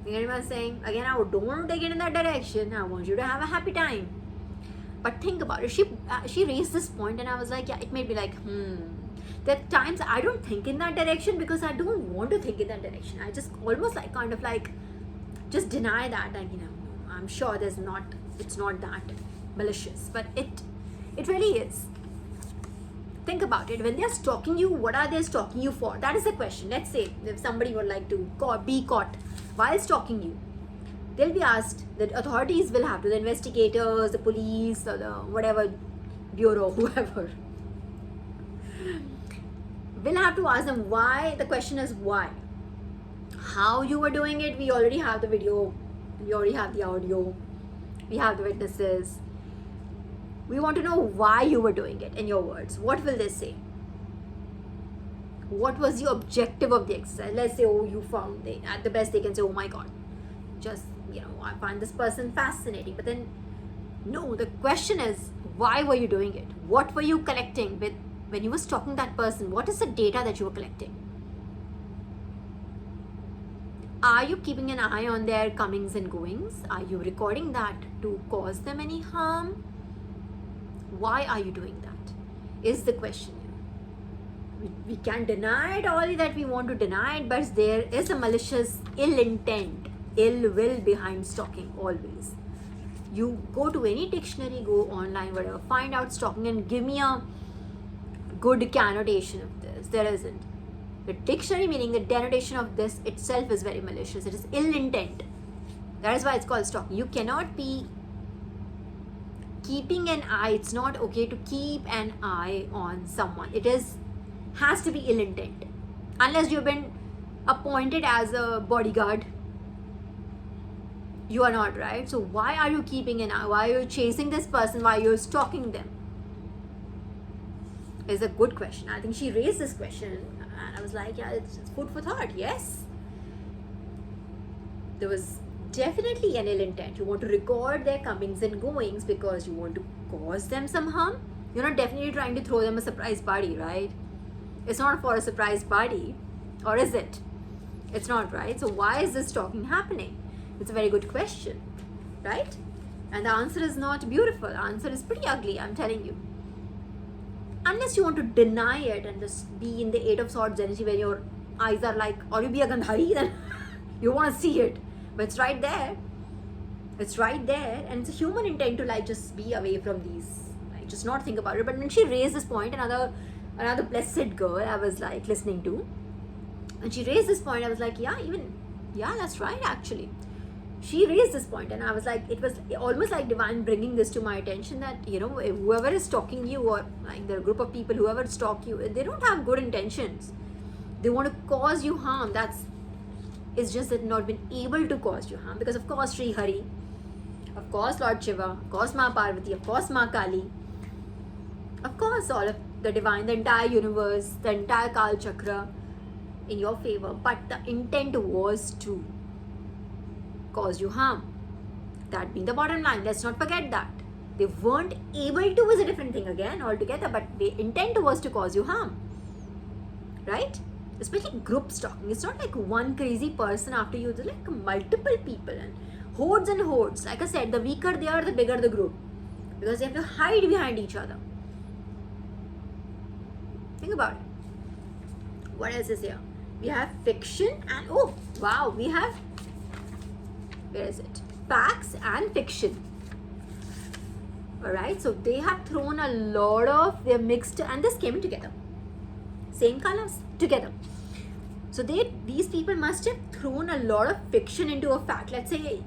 You get what I'm saying? Again, I don't want to take it in that direction. I want you to have a happy time. But think about it. She raised this point, and I was like, yeah, it made me like, There are times I don't think in that direction because I don't want to think in that direction. I just almost like kind of like just deny that. And I'm sure it's not that malicious, but it really is. Think about it. When they're stalking you, what are they stalking you for? That is the question. Let's say if somebody would like to be caught while stalking you, they'll be asked, the authorities will have to, the investigators, the police, or the whatever bureau, whoever, will have to ask them why. The question is why. How you were doing it, we already have the video, we already have the audio, we have the witnesses. We want to know why you were doing it, in your words. What will they say? What was the objective of the exercise? Let's say, you found, at the best they can say, oh my God, just, I find this person fascinating. But then, no, the question is, why were you doing it? What were you collecting when you were stalking that person? What is the data that you were collecting? Are you keeping an eye on their comings and goings? Are you recording that to cause them any harm? Why are you doing that? Is the question here. We can't deny it all that we want to deny it, but there is a malicious ill intent, ill will behind stalking always. You go to any dictionary, go online, whatever, find out stalking and give me a good connotation of this. There isn't. The dictionary meaning, the denotation of this itself is very malicious. It is ill intent. That is why it's called stalking. You cannot be keeping an eye. It's not okay to keep an eye on someone. It has to be ill intent. Unless you've been appointed as a bodyguard, you are not, right? So why are you keeping an eye? Why are you chasing this person? Why are you stalking them? Is a good question. I think she raised this question and I was like, yeah, it's food for thought. Yes, there was definitely an ill intent. You want to record their comings and goings because you want to cause them some harm. You're not definitely trying to throw them a surprise party, right? It's not for a surprise party, or is it? It's not, right? So why is this stalking happening? It's a very good question, right? And the answer is not beautiful. The answer is pretty ugly, I'm telling you. Unless you want to deny it and just be in the Eight of Swords energy where your eyes are like, or you be a Gandhari, then you want to see it. But it's right there. It's right there. And it's a human intent to like just be away from these. Like just not think about it. But when she raised this point, another blessed girl I was like listening to. And she raised this point, I was like, yeah, that's right actually. She raised this point and I was like, it was almost like divine bringing this to my attention that, whoever is stalking you or like the group of people, whoever stalk you, they don't have good intentions. They want to cause you harm. It's just that not been able to cause you harm because of course Sri Hari, of course Lord Shiva, of course Ma Parvati, of course Ma Kali, of course all of the divine, the entire universe, the entire Kal Chakra in your favor, but the intent was to cause you harm. That being the bottom line, let's not forget that. They weren't able to is a different thing again altogether, but the intent was to cause you harm, right? Especially group stalking. It's not like one crazy person after you, there's like multiple people and hordes and hordes. Like I said, the weaker they are, the bigger the group, because they have to hide behind each other. Think about it. What else is here? We have fiction and oh wow, we have, where is it? Facts and fiction. Alright, so they have thrown a lot of, they're mixed and this came in together. Same colors together. So these people must have thrown a lot of fiction into a fact. Let's say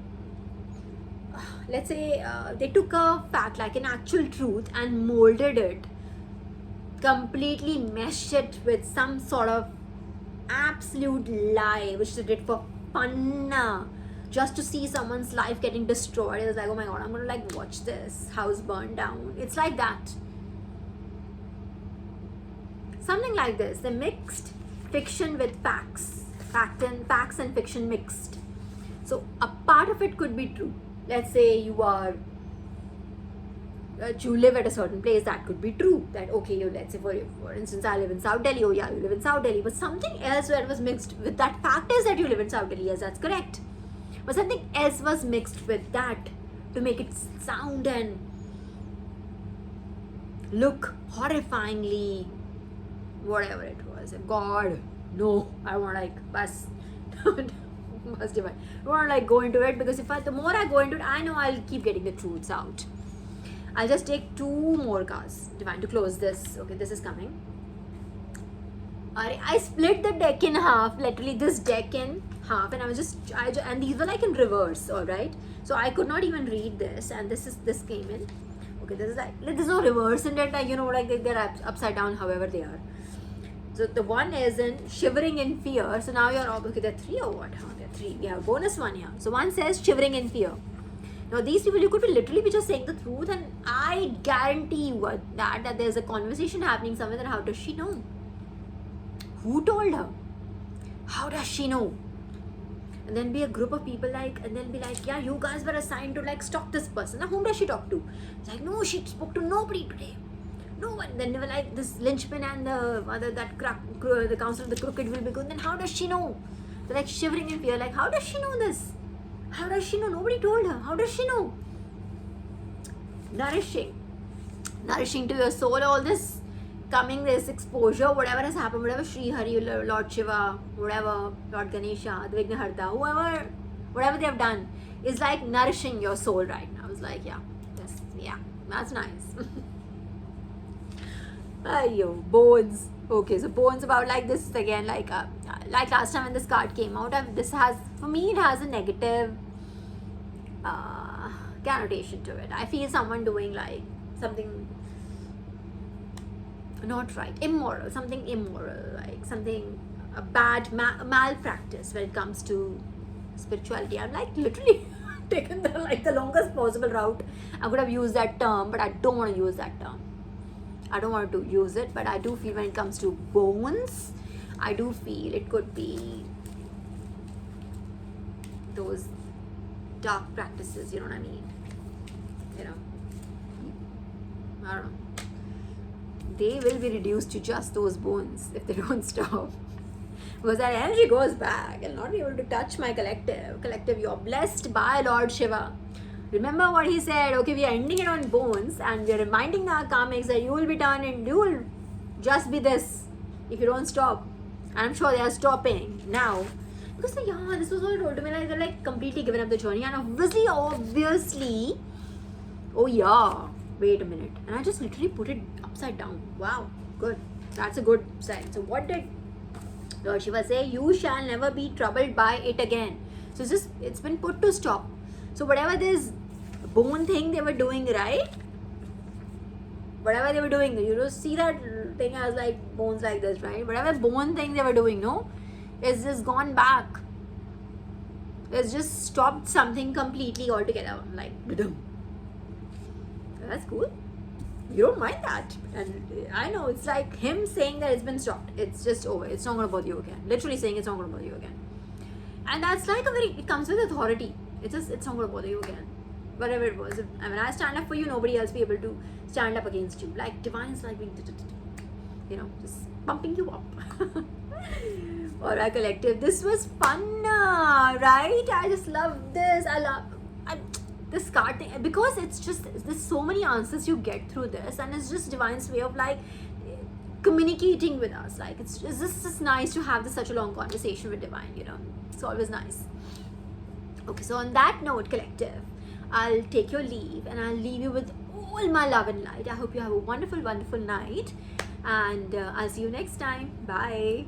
they took a fact like an actual truth and molded it, completely meshed it with some sort of absolute lie, which they did for fun, just to see someone's life getting destroyed. It was like, oh my god, I'm gonna like watch this house burn down. It's like that. Something like this. They mixed fiction with facts. Facts and fiction mixed. So a part of it could be true. Let's say you live at a certain place, that could be true. That okay, let's say for instance, I live in South Delhi. Oh yeah, you live in South Delhi. But something else where it was mixed with that fact is that you live in South Delhi. Yes, that's correct. But something else was mixed with that to make it sound and look horrifyingly, whatever it was. God, no, I want like bus. Must divide. I want to like go into it because the more I go into it, I know I'll keep getting the truths out. I'll just take 2 more cards, divine, to close this. Okay, this is coming. I split the deck in half, literally this deck in half, and and these were like in reverse, all right. So I could not even read this, and this came in. Okay, this is like there's no reverse in it, like like they're upside down, however they are. So the one is in shivering in fear. So now you're okay. There are 3 or what? There are 3. We have a bonus one here. So one says shivering in fear. Now these people, you could be just saying the truth, and I guarantee you that there's a conversation happening somewhere. Then how does she know? Who told her? How does she know? And then be a group of people and then be like, yeah, you guys were assigned to like stalk this person. Now whom does she talk to? It's like, no, she spoke to nobody today. No one. Then they were like, this linchpin and the council of the crooked will be good. Then how does she know? They're like shivering in fear. Like, how does she know this? How does she know? Nobody told her. How does she know? Nourishing to your soul. All this coming, this exposure, whatever has happened, whatever Sri Hari, Lord Shiva, whatever, Lord Ganesha, the Vignaharta, whatever they have done is like nourishing your soul right now. was like, yeah, that's nice. Yo, bones. Okay, so bones about like this again, like last time when this card came out, this has, for me, it has a negative connotation to it. I feel someone doing like something not right, immoral, something immoral, like something a bad malpractice when it comes to spirituality. I'm like literally taken the longest possible route. I could have used that term, but I don't want to use that term. I don't want to use it, but I do feel when it comes to bones, I do feel it could be those dark practices, you know what I mean? You know, I don't know. They will be reduced to just those bones if they don't stop. Because that energy goes back. I'll not be able to touch my collective. Collective, you're blessed by Lord Shiva. Remember what he said, okay, we are ending it on bones and we are reminding our karmics that you will be done and you will just be this if you don't stop. And I'm sure they are stopping now. Because yeah, this was all told to me, like they're like completely given up the journey. And obviously, oh yeah, wait a minute. And I just literally put it upside down. Wow, good. That's a good sign. So what did Lord Shiva say? You shall never be troubled by it again. So it's been put to stop. So whatever this bone thing they were doing, right? Whatever they were doing, you know, see that thing has like bones like this, right? Whatever bone thing they were doing, no? It's just gone back. It's just stopped something completely altogether. Like, that's cool. You don't mind that. And I know it's like him saying that it's been stopped. It's just over. It's not going to bother you again. Literally saying it's not going to bother you again. And that's like it comes with authority. It's not going to bother you again. Whatever it was. I mean, I stand up for you, nobody else be able to stand up against you. Like divine is like being, you know, just pumping you up. Alright, collective. This was fun, right? I just love this. This card thing, because it's just, there's so many answers you get through this, and it's just divine's way of like communicating with us. Like it's just nice to have such a long conversation with divine, you know. It's always nice. Okay, so on that note, collective, I'll take your leave and I'll leave you with all my love and light. I hope you have a wonderful, wonderful night, and I'll see you next time. Bye.